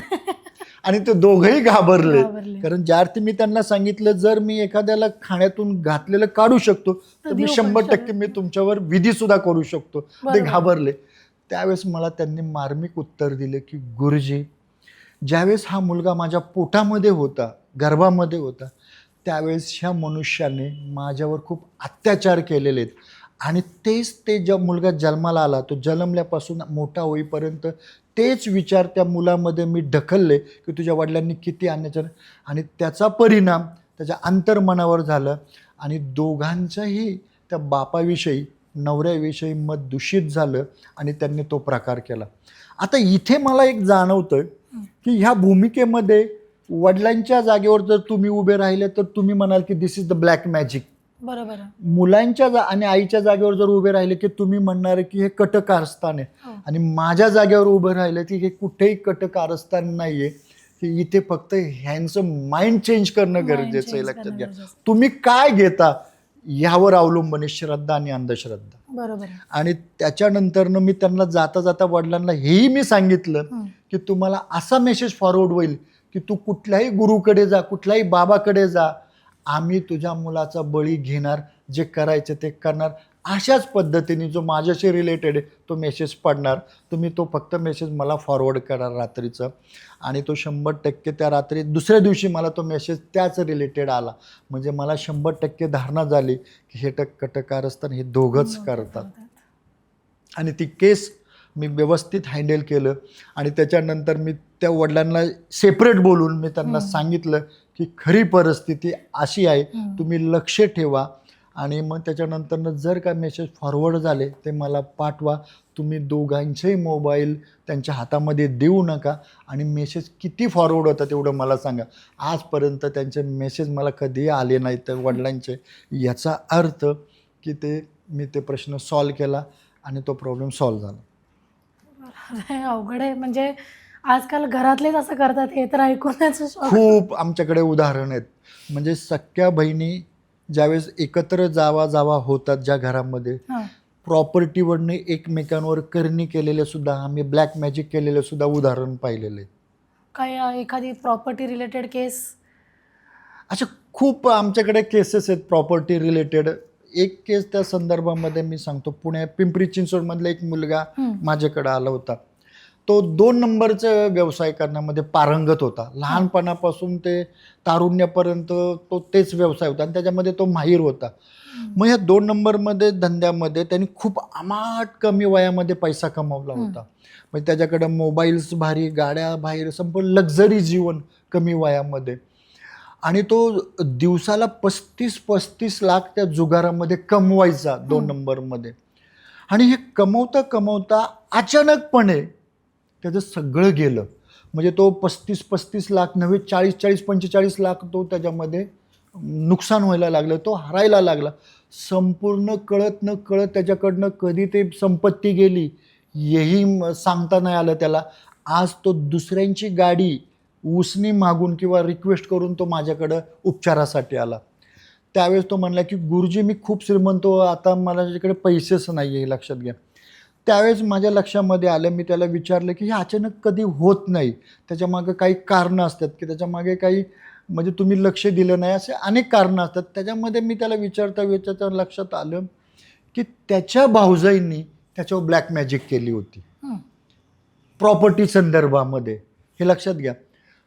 आणि ते दोघंही घाबरले. कारण ज्या अर्थी मी त्यांना सांगितलं जर मी एखाद्याला खाण्यातून घातलेलं काढू शकतो तर मी 100% मी तुमच्यावर विधी सुद्धा करू शकतो. ते घाबरले. त्यावेळेस मला त्यांनी मार्मिक उत्तर दिले की गुरुजी, ज्यावेळेस हा मुलगा माझ्या पोटामध्ये होता, गर्भामध्ये होता, त्यावेळेस ह्या मनुष्याने माझ्यावर खूप अत्याचार केलेले आहेत. आणि तेच ते जेव्हा मुलगा जन्माला आला, तो जन्मल्यापासून मोठा होईपर्यंत तेच विचार त्या मुलामध्ये मी ढकलले की तुझ्या वडिलांनी किती अन्याचार, आणि त्याचा परिणाम त्याच्या अंतर्मनावर झालं. आणि दोघांच्याही त्या बापाविषयी, नवऱ्याविषयी मत दूषित झालं आणि त्यांनी तो प्रकार केला. आता इथे मला एक जाणवतं की ह्या भूमिकेमध्ये वडिलांच्या जागेवर जर तुम्ही उभे राहिले तर तुम्ही म्हणाल की दिस इज द ब्लॅक मॅजिक. बरोबर. मुलांच्या आणि आईच्या जागेवर जर उभे राहिले की तुम्ही म्हणणार की हे कट कारस्थान आहे. आणि माझ्या जागेवर उभं राहिलं की हे कुठेही कट कारस्थान नाहीये, की इथे फक्त ह्यांचं माइंड चेंज करणं गरजेचं आहे. लक्षात घ्या, तुम्ही काय घेता यावर अवलंबून आहे श्रद्धा आणि अंधश्रद्धा. बरोबर. आणि त्याच्यानंतरनं मी त्यांना जाता जाता वडिलांना हेही मी सांगितलं की तुम्हाला असा मेसेज फॉरवर्ड होईल की तू कुठल्याही गुरुकडे जा, कुठल्याही बाबाकडे जा, आम्ही तुझ्या मुलाचा बळी घेणार, जे करायचं ते करणार. अशाच पद्धतीने जो माझ्याशी रिलेटेड आहे तो मेसेज पडणार, तुम्ही तो फक्त मेसेज मला फॉरवर्ड करा रात्रीचं. आणि तो 100% त्या रात्री दुसऱ्या दिवशी मला तो मेसेज त्याच रिलेटेड आला. म्हणजे मला 100% धारणा झाली की हे कटकारस्थान हे दोघंच करतात. आणि ती केस मी व्यवस्थित हँडल केलं. आणि त्याच्यानंतर मी त्या वडिलांना सेपरेट बोलून मी त्यांना सांगितलं की खरी परिस्थिती अशी आहे, तुम्ही लक्ष ठेवा. आणि मग त्याच्यानंतरनं जर का मेसेज फॉरवर्ड झाले ते मला पाठवा. तुम्ही दोघांचेही मोबाईल त्यांच्या हातामध्ये देऊ नका. आणि मेसेज किती फॉरवर्ड होतात तेवढं मला सांगा. आजपर्यंत त्यांचे मेसेज मला कधीही आले नाहीत त्या वडिलांचे. याचा अर्थ की मी ते प्रश्न सॉल्व केला आणि तो प्रॉब्लेम सॉल्व झाला. अवघड आहे. म्हणजे आजकाल घरातलेच असं करतात हे तर ऐकूनच खूप आमच्याकडे उदाहरण आहेत. म्हणजे सख्या बहिणी ज्यावेळेस एकत्र जावा होतात ज्या घरामध्ये, प्रॉपर्टीवरने एकमेकांवर करणी केलेले सुद्धा, आम्ही ब्लॅक मॅजिक केलेले सुद्धा उदाहरण पाहिलेले. काय एखादी प्रॉपर्टी रिलेटेड केस? अशा खूप आमच्याकडे केसेस आहेत प्रॉपर्टी रिलेटेड. एक केस त्या संदर्भामध्ये मी सांगतो. पिंपरी चिंचवडमधला एक मुलगा माझ्याकडे आला होता. तो 2 नंबरचा व्यवसाय करण्यामध्ये पारंगत होता. लहानपणापासून ते तारुण्यापर्यंत तो तेच व्यवसाय होता आणि त्याच्यामध्ये तो माहीर होता. मग ह्या 2 नंबरमध्ये धंद्यामध्ये त्यांनी खूप अमाट कमी वयामध्ये पैसा कमवला होता. म्हणजे त्याच्याकडे मोबाईल्स भारी, गाड्या बाहेर, संपूर्ण लक्झरी जीवन कमी वयामध्ये. आणि तो दिवसाला 35 लाख त्या जुगारामध्ये कमवायचा 2 नंबरमध्ये. आणि हे कमवता कमवता अचानकपणे त्याचं सगळं गेलं. म्हणजे तो 35 लाख नव्हे 40-45 लाख तो त्याच्यामध्ये नुकसान व्हायला लागलं, तो हरायला लागला. संपूर्ण कळत न कळत त्याच्याकडनं कधी ते संपत्ती गेली हेही सांगता नाही आलं त्याला. आज तो दुसऱ्यांची गाडी उसनी मागून किंवा रिक्वेस्ट करून तो माझ्याकडं उपचारासाठी आला. त्यावेळेस तो म्हणला की गुरुजी मी खूप श्रीमंत, आता माझ्याकडे पैसेच नाही आहे. लक्षात घ्या. त्यावेळेस माझ्या लक्षामध्ये आलं, मी त्याला विचारलं की हे अचानक कधी होत नाही, त्याच्यामागे काही कारणं असतात की त्याच्यामागे काही म्हणजे तुम्ही लक्ष दिलं नाही, असे अनेक कारणं असतात. त्याच्यामध्ये मी त्याला विचारता लक्षात आलं की त्याच्या भाऊजाईंनी त्याच्यावर ब्लॅक मॅजिक केली होती प्रॉपर्टी संदर्भामध्ये. हे लक्षात घ्या.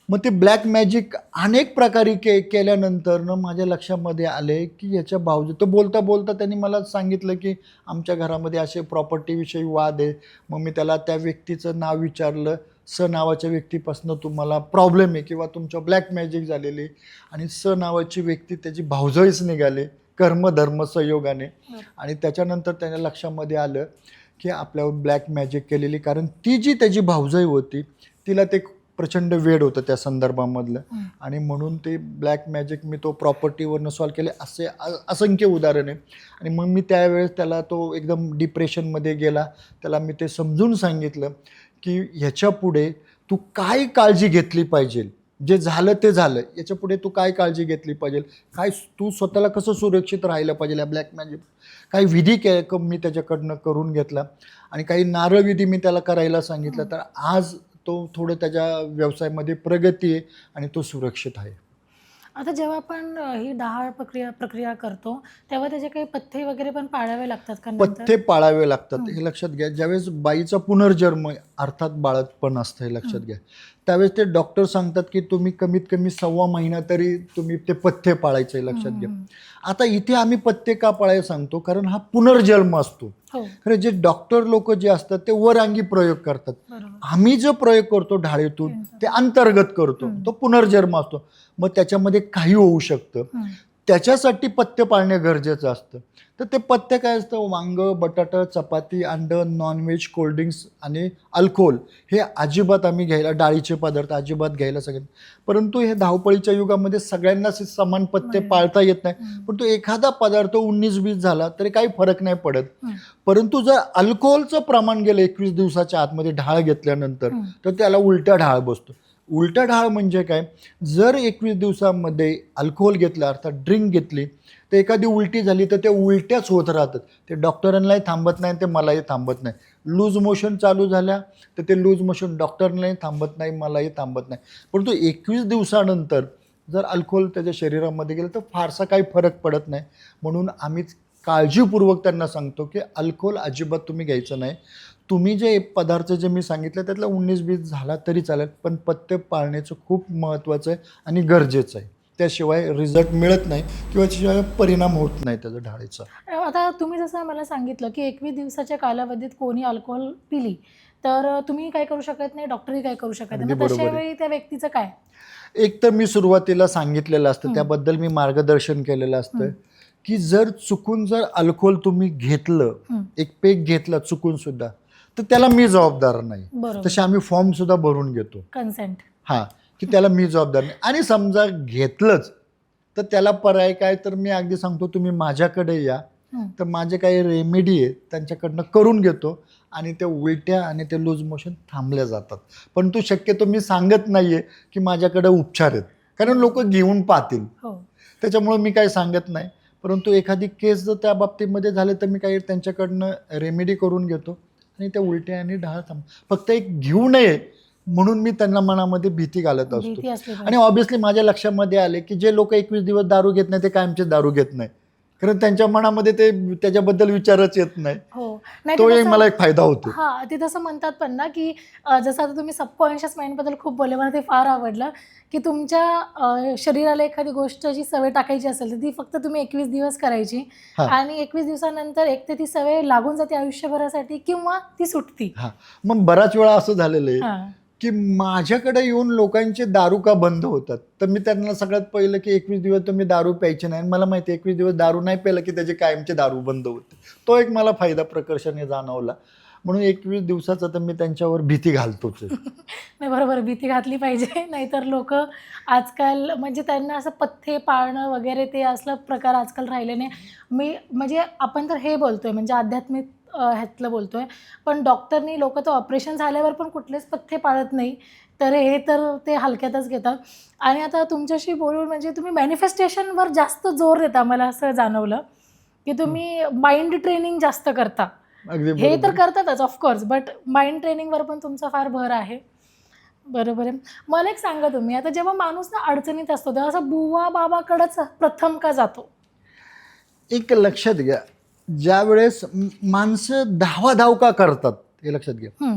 मग ते ब्लॅक मॅजिक अनेक प्रकारे केल्यानंतरनं माझ्या लक्षामध्ये आले की याच्या भाऊजी, तो बोलता बोलता त्यांनी मला सांगितलं की आमच्या घरामध्ये असे प्रॉपर्टीविषयी वाद आहे. मग मी त्याला त्या व्यक्तीचं नाव विचारलं. नावाच्या व्यक्तीपासून तुम्हाला प्रॉब्लेम आहे किंवा तुमच्या ब्लॅक मॅजिक झालेली. आणि नावाची व्यक्ती त्याची भाऊजाईच निघाले कर्मधर्म संयोगाने. आणि त्याच्यानंतर त्याच्या लक्षामध्ये आलं की आपल्यावर ब्लॅक मॅजिक केलेली, कारण ती जी त्याची भाऊजाई होती तिला ते प्रचंड वेड होतं त्या संदर्भामधलं. आणि म्हणून ते ब्लॅक मॅजिक मी तो प्रॉपर्टीवरनं सॉल्व केले. असे असंख्य उदाहरण आहे. आणि मग मी त्यावेळेस त्याला, तो एकदम डिप्रेशनमध्ये गेला, त्याला मी ते समजून सांगितलं की ह्याच्या पुढे तू काय काळजी घेतली पाहिजे. जे झालं ते झालं, याच्या पुढे तू काय काळजी घेतली पाहिजे, काय तू स्वतःला कसं सुरक्षित राहिलं पाहिजे. या ब्लॅक मॅजिक काही विधी मी त्याच्याकडनं करून घेतला आणि काही नारळ विधी मी त्याला करायला सांगितलं. तर आज तो थोडं त्याच्या व्यवसायामध्ये प्रगती आहे आणि तो सुरक्षित आहे. आता जेव्हा आपण ही डहाळ प्रक्रिया करतो तेव्हा त्याचे काही पथ्ये वगैरे पण पाळावे लागतात का नंतर? पथ्ये पाळावे लागतात, हे लक्षात घ्या. ज्यावेळेस बाईचा पुनर्जन्म अर्थात बाळंतपण असतं, हे लक्षात घ्या. त्यावेळेस ते डॉक्टर सांगतात की तुम्ही कमीत कमी 1.25 महिना तरी तुम्ही ते पथ्ये पाळायचे, लक्षात घ्या. आता इथे आम्ही पथ्ये का पाळायला सांगतो, कारण हा पुनर्जन्म असतो. हो, खरं जे डॉक्टर लोक जे असतात ते वरांगी प्रयोग करतात. बरोबर. आम्ही जो प्रयोग करतो ढाळीतून ते अंतर्गत करतो, तो पुनर्जन्म असतो. मग त्याच्यामध्ये काही होऊ शकतं, त्याच्यासाठी पथ्य पाळणे गरजेचं असतं. तर ते पथ्य काय असतं, वांग, बटाटा, चपाती, अंडं, नॉनव्हेज, कोल्ड्रिंक्स आणि अल्कोहोल हे अजिबात आम्ही घ्यायला, डाळीचे पदार्थ अजिबात घ्यायला सांगितलं. परंतु हे धावपळीच्या युगामध्ये सगळ्यांनाच समान पथ्य पाळता येत नाही. पण तो एखादा पदार्थ 19-20 झाला तरी काही फरक नाही पडत. परंतु जर अल्कोहोलचं प्रमाण गेलं 21 दिवसाच्या आतमध्ये ढाळ घेतल्यानंतर, तर त्याला उलट्या ढाळ बसतो. उलट्या ढाळ म्हणजे काय, जर 21 दिवसामध्ये अल्कोहोल घेतलं, अर्थात ड्रिंक घेतली, तर एखादी उलटी झाली तर ते उलट्याच होत राहतात. ते डॉक्टरांनाही थांबत नाही, ते मलाही थांबत नाही. लूज मोशन चालू झाल्या तर ते लूज मोशन डॉक्टरलाही थांबत नाही, मलाही थांबत नाही. परंतु 21 दिवसानंतर जर अल्कोहोल त्याच्या शरीरामध्ये गेलं तर फारसा काही फरक पडत नाही. म्हणून आम्ही काळजीपूर्वक त्यांना सांगतो की अल्कोहोल अजिबात तुम्ही घ्यायचं नाही. तुम्ही जे पदार्थ जे मी सांगितले त्यातला 19-20 झाला तरी चालेल, पण पथ्य पाळण्याचं खूप महत्त्वाचं आहे आणि गरजेचं आहे. त्याशिवाय रिझल्ट मिळत नाही किंवा त्याशिवाय परिणाम होत नाही त्याचा ढाळीचा. आता तुम्ही जसं मला सांगितलं की 21 दिवसाच्या कालावधीत कोणी अल्कोहोल पिली तर तुम्ही काय करू शकत नाही, डॉक्टरही काय करू शकत नाही. अगदी मग बरोबर तशा आहे. वेळी त्या व्यक्तीचं काय? एक तर मी सुरुवातीला सांगितलेलं असतं, त्याबद्दल मी मार्गदर्शन केलेलं असतं की जर चुकून जर अल्कोहोल तुम्ही घेतलं, एक पेग घेतला चुकून सुद्धा, तर त्याला मी जबाबदार नाही. बरोबर. तसे आम्ही फॉर्म सुद्धा भरून घेतो, कन्सेंट. हां, की त्याला मी जबाबदार नाही. आणि समजा घेतलंच तर त्याला पर्याय काय, तर मी अगदी सांगतो तुम्ही माझ्याकडे या, तर माझे काही रेमेडी आहेत त्यांच्याकडनं करून घेतो आणि त्या उलट्या आणि ते लूज मोशन थांबल्या जातात. पण तो शक्यतो मी सांगत नाही आहे की माझ्याकडे उपचार आहेत, कारण लोक घेऊन पाहतील. हो, त्याच्यामुळं मी काही सांगत नाही. परंतु एखादी केस जर त्या बाबतीमध्ये झाले तर मी काही त्यांच्याकडनं रेमेडी करून घेतो आणि त्या उलट्या आणि ढाळ फक्त एक घेऊ नये म्हणून मी त्यांना मनामध्ये भीती घालत भीती असतो. असली पाहिजे. आणि ऑब्व्हियसली माझ्या लक्षामध्ये आले की जे लोक 21 दिवस दारू घेत नाही ते कायमचे दारू घेत नाही, कारण त्यांच्या मनामध्ये ते त्याच्याबद्दल विचारच येत नाही. हो, नाही तो ते एक तसं- मला एक फायदा होतो. हा, ते तसं म्हणतात पण ना की जसं आता तुम्ही सबकॉन्शियस माइंडबद्दल खूप बोलले, मला ते फार आवडलं की तुमच्या शरीराला एखादी गोष्टची सवय टाकायची असेल तर ती फक्त तुम्ही 21 दिवस करायची हा. आणि 21 दिवसानंतर एक तर ती सवय लागून जाते आयुष्यभरासाठी किंवा ती सुटती. हां, मग बराच वेळा असं झालेलं आहे हां, की माझ्याकडे येऊन लोकांचे दारू का बंद होतात, तर मी त्यांना सगळ्यात पहिलं की 21 दिवस तुम्ही दारू प्यायचे नाही. मला माहिती आहे 21 दिवस दारू नाही प्यायला की त्याचे कायमचे दारू बंद होते. तो एक मला फायदा प्रकर्षाने जाणवला. म्हणून 21 दिवसाचा तर मी त्यांच्यावर भीती घालतोच आहे. नाही बरोबर, भीती घातली पाहिजे. नाहीतर लोक आजकाल म्हणजे त्यांना असं पथ्ये पाळणं वगैरे ते असलं प्रकार आजकाल राहिले नाही. मी म्हणजे आपण तर हे बोलतोय म्हणजे आध्यात्मिक ह्यातलं बोलतोय, पण डॉक्टरनी लोक तर ऑपरेशन झाल्यावर पण कुठलेच पथ्ये पाळत नाही, तर हे तर ते हलक्यातच घेतात. आणि आता तुमच्याशी बोलून म्हणजे तुम्ही मॅनिफेस्टेशनवर जास्त जोर देता, मला असं जाणवलं की तुम्ही माइंड ट्रेनिंग जास्त करता. अगदी हे तर बरोबर. करतातच ऑफकोर्स, बट माइंड ट्रेनिंगवर पण तुमचा फार भर आहे. बरोबर आहे. मला एक सांगा तुम्ही, आता जेव्हा माणूस ना अडचणीत असतो तेव्हा असं बुवा बाबाकडेच प्रथम का जातो? एक लक्षात घ्या, ज्या वेळेस माणसं धावाधाव का करतात हे लक्षात घ्या,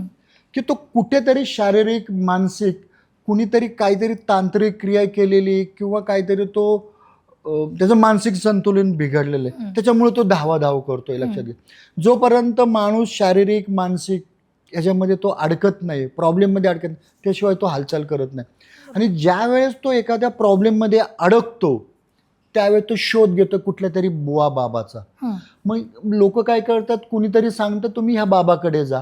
की तो कुठेतरी शारीरिक मानसिक कुणीतरी काहीतरी तांत्रिक क्रिया केलेली किंवा काहीतरी तो त्याचं मानसिक संतुलन बिघडलेलं आहे, त्याच्यामुळे तो धावाधाव करतोय. लक्षात घ्या, जोपर्यंत माणूस शारीरिक मानसिक ह्याच्यामध्ये तो अडकत नाही, प्रॉब्लेममध्ये अडकत नाही, त्याशिवाय तो हालचाल करत नाही. आणि ज्या वेळेस तो एखाद्या प्रॉब्लेममध्ये अडकतो त्यावेळेस तो शोध घेतो कुठल्या तरी बुवा बाबाचा. मग लोक काय करतात, कुणीतरी सांगतं तुम्ही ह्या बाबाकडे जा,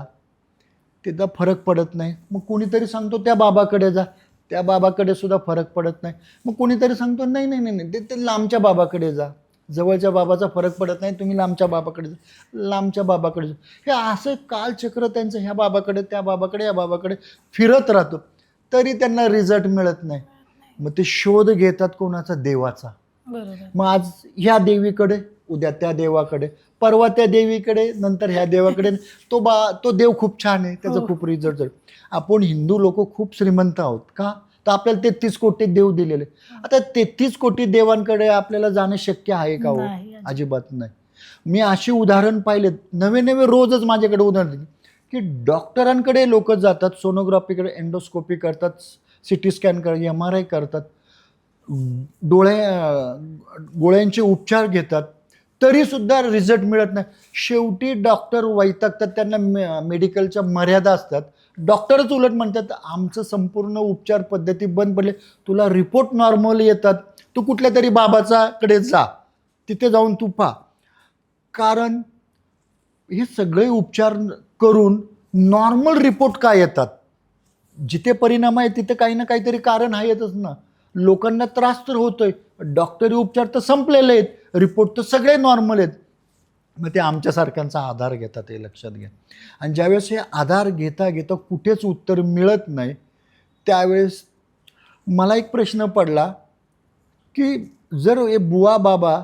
त्याचा फरक पडत नाही. मग कुणीतरी सांगतो त्या बाबाकडे जा, त्या बाबाकडे सुद्धा फरक पडत नाही. मग कुणीतरी सांगतो नाही नाही नाही नाही ते लांबच्या बाबाकडे जा, जवळच्या बाबाचा फरक पडत नाही, तुम्ही लांबच्या बाबाकडे जा, लांबच्या बाबाकडे जा. हे असं कालचक्र त्यांचं ह्या बाबाकडे त्या बाबाकडे या बाबाकडे फिरत राहतो, तरी त्यांना रिझल्ट मिळत नाही. मग ते शोध घेतात कोणाचा? देवाचा. बरोबर. मग आज ह्या देवीकडे, उद्या त्या देवाकडे, परवा त्या देवीकडे, नंतर ह्या देवाकडे. तो देव खूप छान आहे, त्याचं हो. खूप रिझल्ट. आपण हिंदू लोक खूप श्रीमंत आहोत का? तर आपल्याला 33 कोटी देव दिलेले. आता 33 कोटी देवांकडे आपल्याला जाणं शक्य आहे का? हो, नाही, अजिबात नाही. मी अशी उदाहरण पाहिलेत, नवे नवे रोजच माझ्याकडे उदाहरण, की डॉक्टरांकडे लोक जातात, सोनोग्राफीकडे, एंडोस्कोपी करतात, सिटी स्कॅन करतात, MRI करतात, गोळ्यांचे उपचार घेतात, तरी सुद्धा रिझल्ट मिळत नाही. शेवटी डॉक्टर वैतागतात, त्यांना मेडिकलच्या मर्यादा असतात. डॉक्टरच उलट म्हणतात आमचं संपूर्ण उपचार पद्धती बंद पडले, तुला रिपोर्ट नॉर्मल येतात, तू कुठल्या तरी बाबाच्याकडे जा, तिथे जाऊन तू पहा. कारण हे सगळे उपचार करून नॉर्मल रिपोर्ट का येतात? जिथे परिणाम आहे तिथे काही ना काहीतरी कारण आहेतच ना. लोकांना त्रास तर होतोय, डॉक्टरी उपचार तर संपलेले आहेत, रिपोर्ट तर सगळे नॉर्मल आहेत. मग ते आमच्यासारख्यांचा आधार घेतात, हे लक्षात घ्या. आणि ज्यावेळेस हे आधार घेता घेता कुठेच उत्तर मिळत नाही, त्यावेळेस मला एक प्रश्न पडला की जर हे बुवा बाबा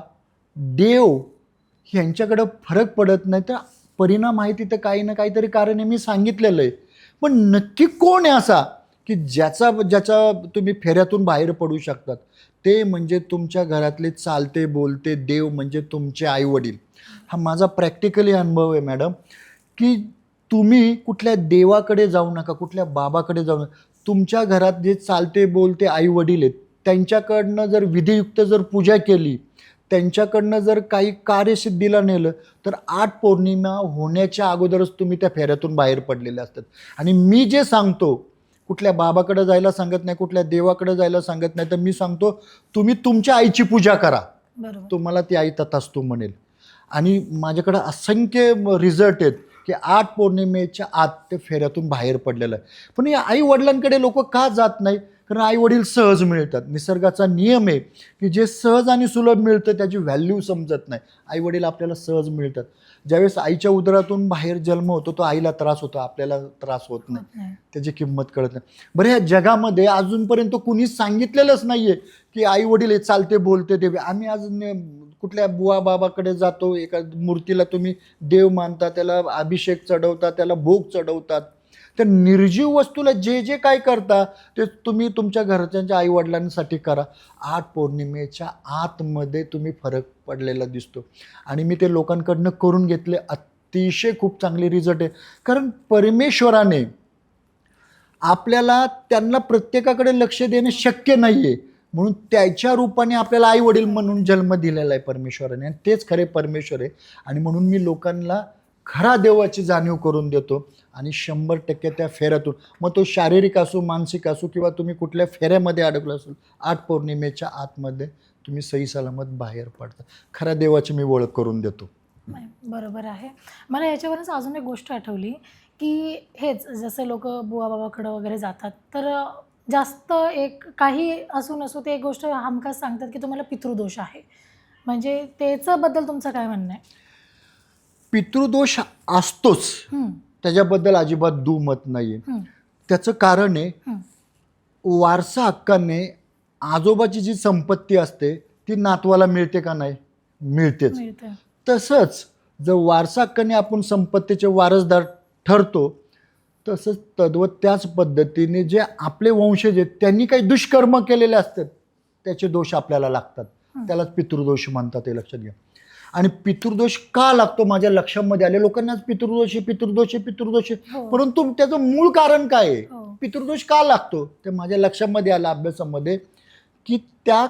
देव ह्यांच्याकडं फरक पडत नाही, तर परिणाम आहे तिथं काही ना काहीतरी कारण आहे, मी सांगितलेलं आहे. पण नक्की कोण आहे असा की ज्याचा तुम्ही फेऱ्यातून बाहेर पडू शकतात? ते म्हणजे तुमच्या घरातले चालते बोलते देव, म्हणजे तुमचे आई वडील. हा माझा प्रॅक्टिकली अनुभव आहे मॅडम, की तुम्ही कुठल्या देवाकडे जाऊ नका, कुठल्या बाबाकडे जाऊ नका. तुमच्या घरात जे चालते बोलते आई वडील आहेत, त्यांच्याकडनं जर विधियुक्त जर पूजा केली, त्यांच्याकडनं जर काही कार्यसिद्धीला नेलं, तर 8 पौर्णिमा होण्याच्या अगोदरच तुम्ही त्या फेऱ्यातून बाहेर पडलेले असतात. आणि मी जे सांगतो, कुठल्या बाबाकडे जायला सांगत नाही, कुठल्या देवाकडे जायला सांगत नाही, तर मी सांगतो तुम्ही तुमच्या आईची पूजा करा, बरोबर. तुम्हाला ती आई तथास्तु म्हणेल. आणि माझ्याकडे असंख्य रिझल्ट आहेत की 8 पौर्णिमेच्या आत ते फेऱ्यातून बाहेर पडलेलं आहे. पण या आई वडिलांकडे लोक का जात नाही? कारण आई वडील सहज मिळतात. निसर्गाचा नियम आहे की जे सहज आणि सुलभ मिळतं त्याची व्हॅल्यू समजत नाही. आई वडील आपल्याला सहज मिळतात. ज्यावेळेस आईच्या उदरातून बाहेर जन्म होतो, तो आईला त्रास होतो, आपल्याला त्रास होत नाही, त्याची किंमत कळत नाही. बरं, ह्या जगामध्ये अजूनपर्यंत कुणीच सांगितलेलंच नाहीये की आई वडील हे चालते बोलते देव. आम्ही आज कुठल्या बुवा बाबाकडे जातो, एका मूर्तीला तुम्ही देव मानता, त्याला अभिषेक चढवता, त्याला भोग चढवतात. त्या निर्जीव वस्तूला जे जे काय करता ते तुम्ही तुमच्या घरच्यांच्या आई वडिलांसाठी करा. 8 पौर्णिमेच्या आतमध्ये तुम्ही फरक पडलेला दिसतो. आणि मी ते लोकांकडनं करून घेतले, अतिशय खूप चांगले रिझल्ट आहे. कारण परमेश्वराने आपल्याला त्यांना प्रत्येकाकडे लक्ष देणे शक्य नाहीये, म्हणून त्याच्या रूपाने आपल्याला आई वडील म्हणून जन्म दिलेला आहे परमेश्वराने, आणि तेच खरे परमेश्वर आहे. आणि म्हणून मी लोकांना खरा देवाची जाणीव करून देतो. आणि 100% त्या फेऱ्यातून, मग तो शारीरिक असो, मानसिक असो, किंवा तुम्ही कुठल्या फेऱ्यामध्ये अडकला असेल, 8 पौर्णिमेच्या आतमध्ये तुम्ही सही सलामत बाहेर पडता. खऱ्या देवाची मी ओळख करून देतो. नाही, बरोबर आहे. मला याच्यावरच अजून एक गोष्ट आठवली, की हेच जसं लोक बुवा बाबाकडं वगैरे जातात, तर जास्त एक काही असू नसू ते एक गोष्ट हमखास सांगतात की तुम्हाला पितृदोष आहे. म्हणजे त्याच्याबद्दल तुमचं काय म्हणणं आहे? पितृदोष असतोच, त्याच्याबद्दल अजिबात दुमत नाहीये. त्याचं कारण आहे, वारसा हक्काने आजोबाची जी संपत्ती असते ती नातवाला मिळते का? नाही, मिळतेच. तसंच जर वारसा हक्काने आपण संपत्तीचे वारसदार ठरतो, तसंच तद्वत त्याच पद्धतीने जे आपले वंशज आहेत त्यांनी काही दुष्कर्म केलेले असतात, त्याचे दोष आपल्याला लागतात. त्यालाच पितृदोष म्हणतात, हे लक्षात घ्या. आणि पितृदोष का लागतो माझ्या लक्षामध्ये आले, लोकांनाच पितृदोष पितृदोष, परंतु त्याचं मूळ कारण काय आहे, पितृदोष का लागतो, ते माझ्या लक्षामध्ये आलं अभ्यासामध्ये, की त्या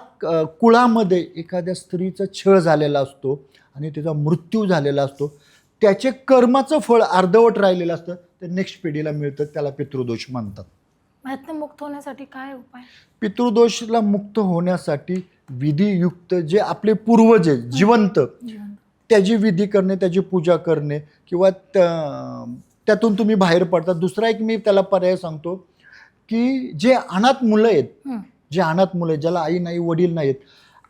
कुळामध्ये एखाद्या स्त्रीचा छळ झालेला असतो आणि त्याचा मृत्यू झालेला असतो, त्याचे कर्माचं फळ अर्धवट राहिलेलं असतं, ते नेक्स्ट पिढीला मिळतं, त्याला पितृदोष म्हणतात. यातनं मुक्त होण्यासाठी काय उपाय? पितृदोषला मुक्त होण्यासाठी विधियुक्त जे आपले पूर्वज आहेत जिवंत, त्याची विधी करणे, त्याची पूजा करणे, किंवा त्यातून तुम्ही बाहेर पडता. दुसरा एक मी त्याला पर्याय सांगतो, की जे अनाथ मुलं आहेत, ज्याला आई नाही वडील नाहीत,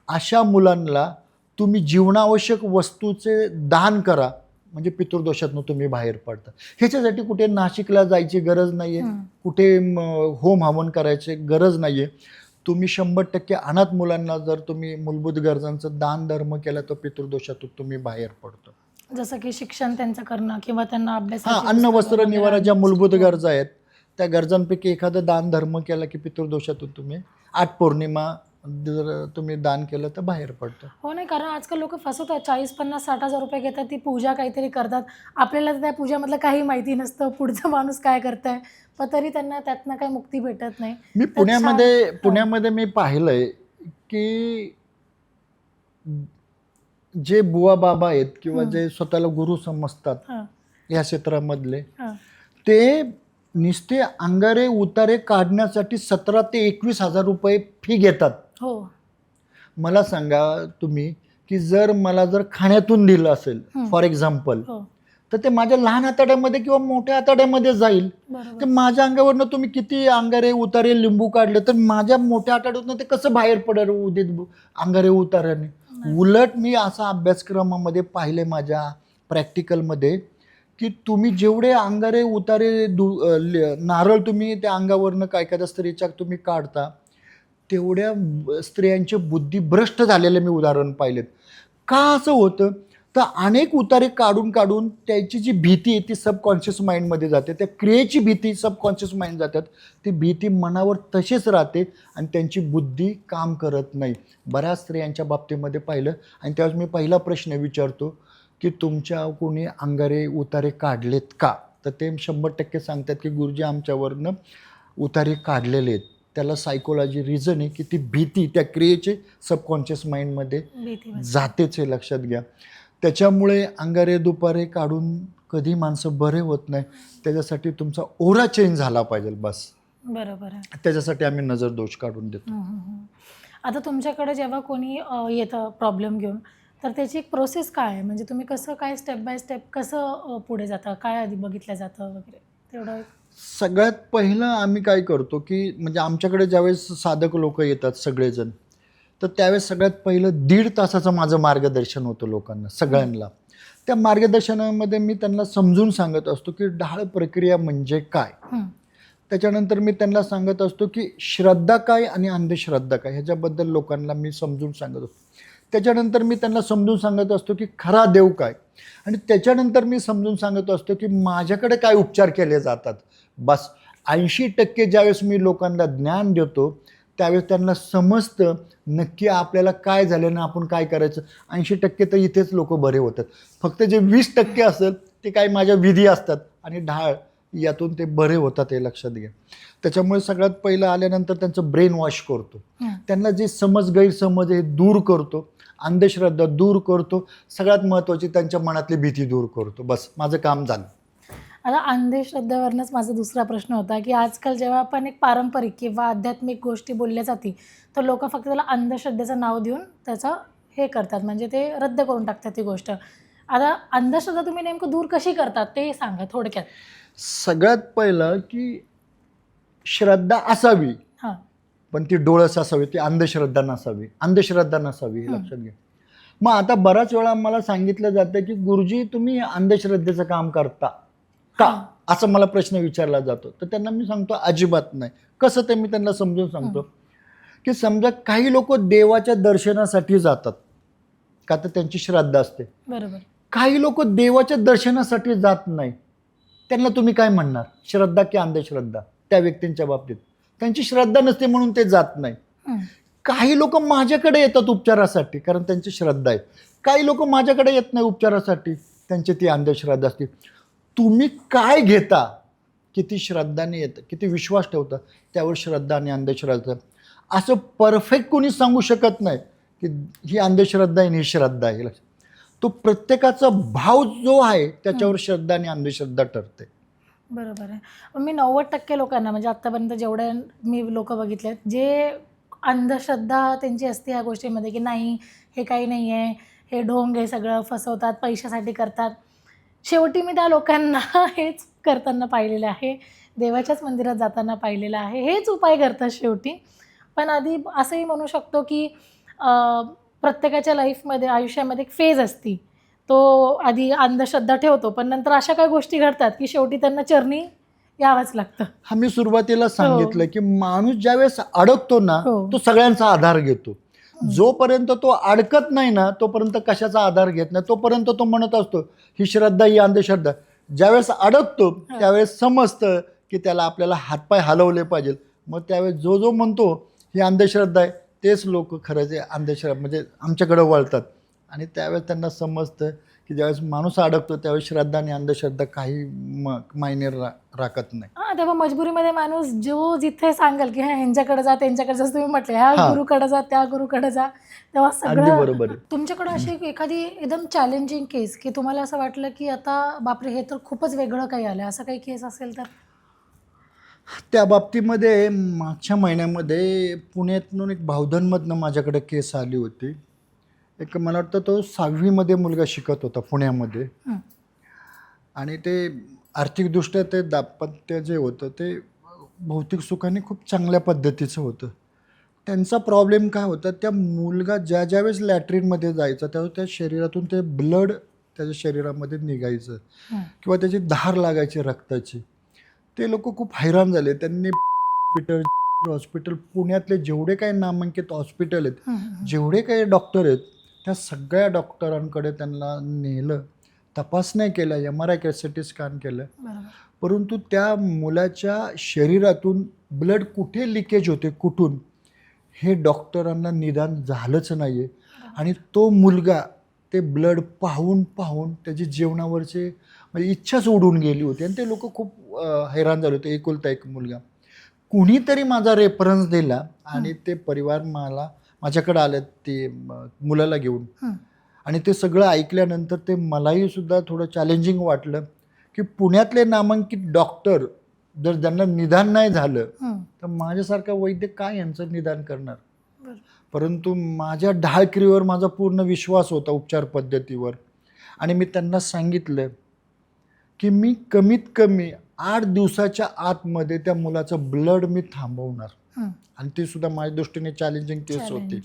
अशा मुलांना तुम्ही जीवनावश्यक वस्तूचे दान करा, म्हणजे पितृदोषातून तुम्ही बाहेर पडता. ह्याच्यासाठी कुठे नाशिकला जायची गरज नाहीये, कुठे होम हवन करायची गरज नाहीये. तुम्ही 100% अनाथ मुलांना जर तुम्ही मूलभूत गरजांचं दान धर्म केला तर पितृदोषातून तुम्ही बाहेर पडतो. जसं की शिक्षण त्यांचं करणं किंवा त्यांना हां, अभ्यासाची अन्न पुस्तकं वस्त्र वगैरे निवारा ज्या आणणं. मूलभूत हो. गरजा आहेत त्या गरजांपैकी एखादं दान धर्म केला की पितृदोषातून तुम्ही आठ पौर्णिमा जर तुम्ही दान केलं तर बाहेर पडतं. हो नाही, कारण आजकाल लोक फसवतात. 40, 50, 60 हजार रुपये घेतात, ती पूजा काहीतरी करतात. आपल्याला तर त्या पूजामधलं काही माहिती नसतं, पुढचा माणूस काय करताय, पण तरी त्यांना त्यातनं काही मुक्ती भेटत नाही. मी तर छान. पुण्यामध्ये मी पाहिलंय की जे बुवा बाबा आहेत किंवा हं. जे स्वतःला गुरु समजतात हां, या क्षेत्रामधले, हां. ते नुसते अंगारे उतारे काढण्यासाठी 17 ते 21 हजार रुपये फी घेतात. हो, मला सांगा तुम्ही की जर मला खाण्यातून दिलं असेल हं. फॉर एक्झाम्पल, हो, तर ते माझ्या लहान आतड्यामध्ये किंवा मोठ्या आतड्यामध्ये जाईल. ते बरोबर. माझ्या अंगावरनं तुम्ही किती अंगारे उतारे लिंबू काढले तर माझ्या मोठ्या आतड्यातनं ते कसं बाहेर पडेल उदित अंगारे उतार्याने. उलट मी असा अभ्यासक्रमामध्ये पाहिले माझ्या प्रॅक्टिकलमध्ये की तुम्ही जेवढे अंगारे उतारे नारळ तुम्ही त्या अंगावरनं काय एखाद्या स्त्रीच्या तुम्ही काढता तेवढ्या स्त्रियांचे बुद्धी भ्रष्ट झालेले मी उदाहरण पाहिलेत. का असं होतं तर अनेक उतारे काढून काढून त्याची जी भीती आहे ती सबकॉन्शियस माइंडमध्ये जाते, त्या क्रियेची भीती सबकॉन्शियस माइंड जातात, ती भीती मनावर तशीच राहते आणि त्यांची बुद्धी काम करत नाही. बऱ्याच स्त्रियांच्या बाबतीमध्ये पाहिलं आणि त्यावेळेस मी पहिला प्रश्न विचारतो की तुमच्या कोणी अंगारे उतारे काढलेत का, तर ते 100% सांगतात की गुरुजी आमच्यावरनं उतारे काढलेले आहेत. त्याला सायकोलॉजी रिझन आहे की ती भीती त्या क्रियेचे सबकॉन्शियस माइंडमध्ये भीती वाटते. जातेच हे लक्षात घ्या. त्याच्यामुळे अंगारे दुपारे काढून कधी माणसं बरे होत नाही. त्याच्यासाठी तुमचा ओरा चेंज झाला पाहिजे बस. बरोबर आहे. त्याच्यासाठी आम्ही नजर दोष काढून देतो. हं, हं, हं. आता तुमच्याकडे जेव्हा कोणी येतं प्रॉब्लेम घेऊन, तर त्याची एक प्रोसेस काय आहे? म्हणजे तुम्ही कसं काय स्टेप बाय स्टेप कसं पुढे जाता? काय आधी बघितलं जातं वगैरे? तेवढं. सगळ्यात पहिलं आम्ही काय करतो की म्हणजे आमच्याकडे ज्यावेळेस साधक लोक येतात सगळेजण, तर त्यावेळेस सगळ्यात पहिलं 1.5 तासाचं माझं मार्गदर्शन होतं लोकांना सगळ्यांना. त्या मार्गदर्शनामध्ये मी त्यांना समजून सांगत असतो की ढाळ प्रक्रिया म्हणजे काय. हं. त्याच्यानंतर मी त्यांना सांगत असतो की श्रद्धा काय आणि अंधश्रद्धा काय ह्याच्याबद्दल लोकांना मी समजून सांगत असतो. त्याच्यानंतर मी त्यांना समजून सांगत असतो की खरा देव काय, आणि त्याच्यानंतर मी समजून सांगत असतो की माझ्याकडे काय उपचार केले जातात. बस 80% ज्यावेळेस मी लोकांना ज्ञान देतो त्यावेळेस त्यांना समजतं नक्की आपल्याला काय झालं ना आपण काय करायचं. 80% तर इथेच लोक बरे होतात. फक्त जे 20% असेल ते काय माझ्या विधी असतात आणि ढाळ यातून ते बरे होतात हे लक्षात घ्या. त्याच्यामुळे सगळ्यात पहिलं आल्यानंतर त्यांचं ब्रेन वॉश करतो. हं. त्यांना जे गैरसमज हे दूर करतो, अंधश्रद्धा दूर करतो, सगळ्यात महत्त्वाची त्यांच्या मनातली भीती दूर करतो. बस माझं काम झालं. आता अंधश्रद्धेवरनंच माझा दुसरा प्रश्न होता, की आजकाल जेव्हा आपण एक पारंपरिक किंवा आध्यात्मिक गोष्टी बोलल्या जाती, तर लोकं फक्त त्याला अंधश्रद्धेचं नाव देऊन त्याचं हे करतात, म्हणजे ते रद्द करून टाकतात ती गोष्ट. आता अंधश्रद्धा तुम्ही नेमकं दूर कशी करतात ते सांगा थोडक्यात? सगळ्यात पहिलं की श्रद्धा असावी, हां. पण ती डोळस असावी, ती अंधश्रद्धा नसावी हे लक्षात घ्या. मग आता बराच वेळा मला सांगितलं जातं की गुरुजी तुम्ही अंधश्रद्धेचं काम करता का, हां. असं मला प्रश्न विचारला जातो. तर त्यांना मी सांगतो अजिबात नाही. कसं ते मी त्यांना समजून सांगतो की समजा काही लोक देवाच्या दर्शनासाठी जातात का तर त्यांची श्रद्धा असते. बरोबर. काही लोक देवाच्या दर्शनासाठी जात नाही. त्यांना तुम्ही काय म्हणणार, श्रद्धा की अंधश्रद्धा? त्या व्यक्तींच्या बाबतीत त्यांची श्रद्धा नसते म्हणून ते जात नाही. हं. काही लोक माझ्याकडे येतात उपचारासाठी कारण त्यांची श्रद्धा आहे. काही लोक माझ्याकडे येत नाही उपचारासाठी, त्यांची ती अंधश्रद्धा असते. तुम्ही काय घेता, किती श्रद्धाने येतं, किती विश्वास ठेवता त्यावर श्रद्धा आणि अंधश्रद्धा. असं परफेक्ट कोणी सांगू शकत नाही की ही अंधश्रद्धा आहे आणि ही श्रद्धा आहे. तो प्रत्येकाचा भाव जो आहे त्याच्यावर श्रद्धा आणि अंधश्रद्धा ठरते. बरोबर आहे. पण मी 90% लोकांना म्हणजे आत्तापर्यंत जेवढे मी लोकं बघितलेत, जे अंधश्रद्धा त्यांची असते ह्या गोष्टीमध्ये, की नाही हे काही नाही आहे, हे ढोंग आहे सगळं, फसवतात, पैशासाठी करतात. शेवटी मी त्या लोकांना हेच करताना पाहिलेलं आहे, देवाच्याच मंदिरात जाताना पाहिलेलं आहे, हेच उपाय करतात शेवटी. पण आधी असंही म्हणू शकतो की प्रत्येकाच्या लाईफमध्ये आयुष्यामध्ये एक फेज असती. तो आधी अंधश्रद्धा ठेवतो, पण नंतर अशा काही गोष्टी घडतात की शेवटी त्यांना चरणी यावंच लागतं. हा मी सुरुवातीला सांगितलं की माणूस ज्यावेळेस अडकतो ना हो. तो सगळ्यांचा आधार घेतो. जोपर्यंत तो अडकत नाही ना तोपर्यंत कशाचा आधार घेत नाही, तोपर्यंत तो म्हणत असतो ही श्रद्धा ही अंधश्रद्धा. ज्यावेळेस अडकतो त्यावेळेस समजतं की त्याला आपल्याला हातपाय हलवले पाहिजे. मग त्यावेळेस जो जो म्हणतो ही अंधश्रद्धा आहे तेच लोक खरंच अंधश्रद्धा म्हणजे आमच्याकडे वळतात. आणि त्यावेळेस त्यांना समजतं की ज्यावेळेस माणूस अडकतो त्यावेळेस श्रद्धा आणि अंधश्रद्धा काही मायने राखत नाही. हां, तेव्हा मजबुरीमध्ये माणूस जो जिथे सांगेल की ह्यांच्याकडे जा त्यांच्याकडे, जसं तुम्ही म्हटलं ह्या हां. गुरुकडे जा त्या गुरुकडे जा, तेव्हा अगदी सगळं. बरोबर आहे. तुमच्याकडे अशी एखादी एकदम चॅलेंजिंग केस की तुम्हाला असं वाटलं की आता बापरे हे तर खूपच वेगळं काही आलं, असं काही केस असेल तर? त्या बाबतीमध्ये मागच्या महिन्यामध्ये पुण्यातून एक भावधनमधनं माझ्याकडे केस आली होती. एक मला वाटतं तो 6वीमध्ये मुलगा शिकत होता पुण्यामध्ये. हं. आणि ते आर्थिकदृष्ट्या ते दाम्पत्य जे होतं ते भौतिक सुखाने खूप चांगल्या पद्धतीचं होतं. त्यांचा प्रॉब्लेम काय होता, त्या मुलगा ज्यावेळेस लॅट्रिनमध्ये जायचा त्यावेळेस त्या शरीरातून ते ब्लड त्याच्या शरीरामध्ये निघायचं किंवा त्याची धार लागायची रक्ताची. ते लोक खूप हैराण झाले. त्यांनी हॉस्पिटल पुण्यातले जेवढे काही नामांकित हॉस्पिटल आहेत, जेवढे काही डॉक्टर आहेत त्या सगळ्या डॉक्टरांकडे त्यांना नेलं, तपासण्या केल्या, MRI केलं, CT स्कॅन केलं. परंतु त्या मुलाच्या शरीरातून ब्लड कुठे लिकेज होते कुठून हे डॉक्टरांना निदान झालंच नाही आहे. आणि तो मुलगा ते ब्लड पाहून पाहून त्याची जेवणावरचे म्हणजे इच्छाच उडून गेली होती. आणि ते लोक खूप हैराण झाले होते. एकुलता एक मुलगा. कुणीतरी माझा रेफरन्स दिला आणि ते परिवार माझ्याकडे आले ते मुलाला घेऊन. आणि ते सगळं ऐकल्यानंतर ते मलाही सुद्धा थोडं चॅलेंजिंग वाटलं की पुण्यातले नामांकित डॉक्टर जर त्यांना निदान नाही झालं तर माझ्यासारखा वैद्य काय यांचं निदान करणार. परंतु माझ्या ढाळकिरीवर माझा पूर्ण विश्वास होता, उपचार पद्धतीवर. आणि मी त्यांना सांगितलं की मी कमीत कमी 8 दिवसाच्या आतमध्ये त्या मुलाचं ब्लड मी थांबवणार. आणि ती सुद्धा माझ्या दृष्टीने चॅलेंजिंग केस होती.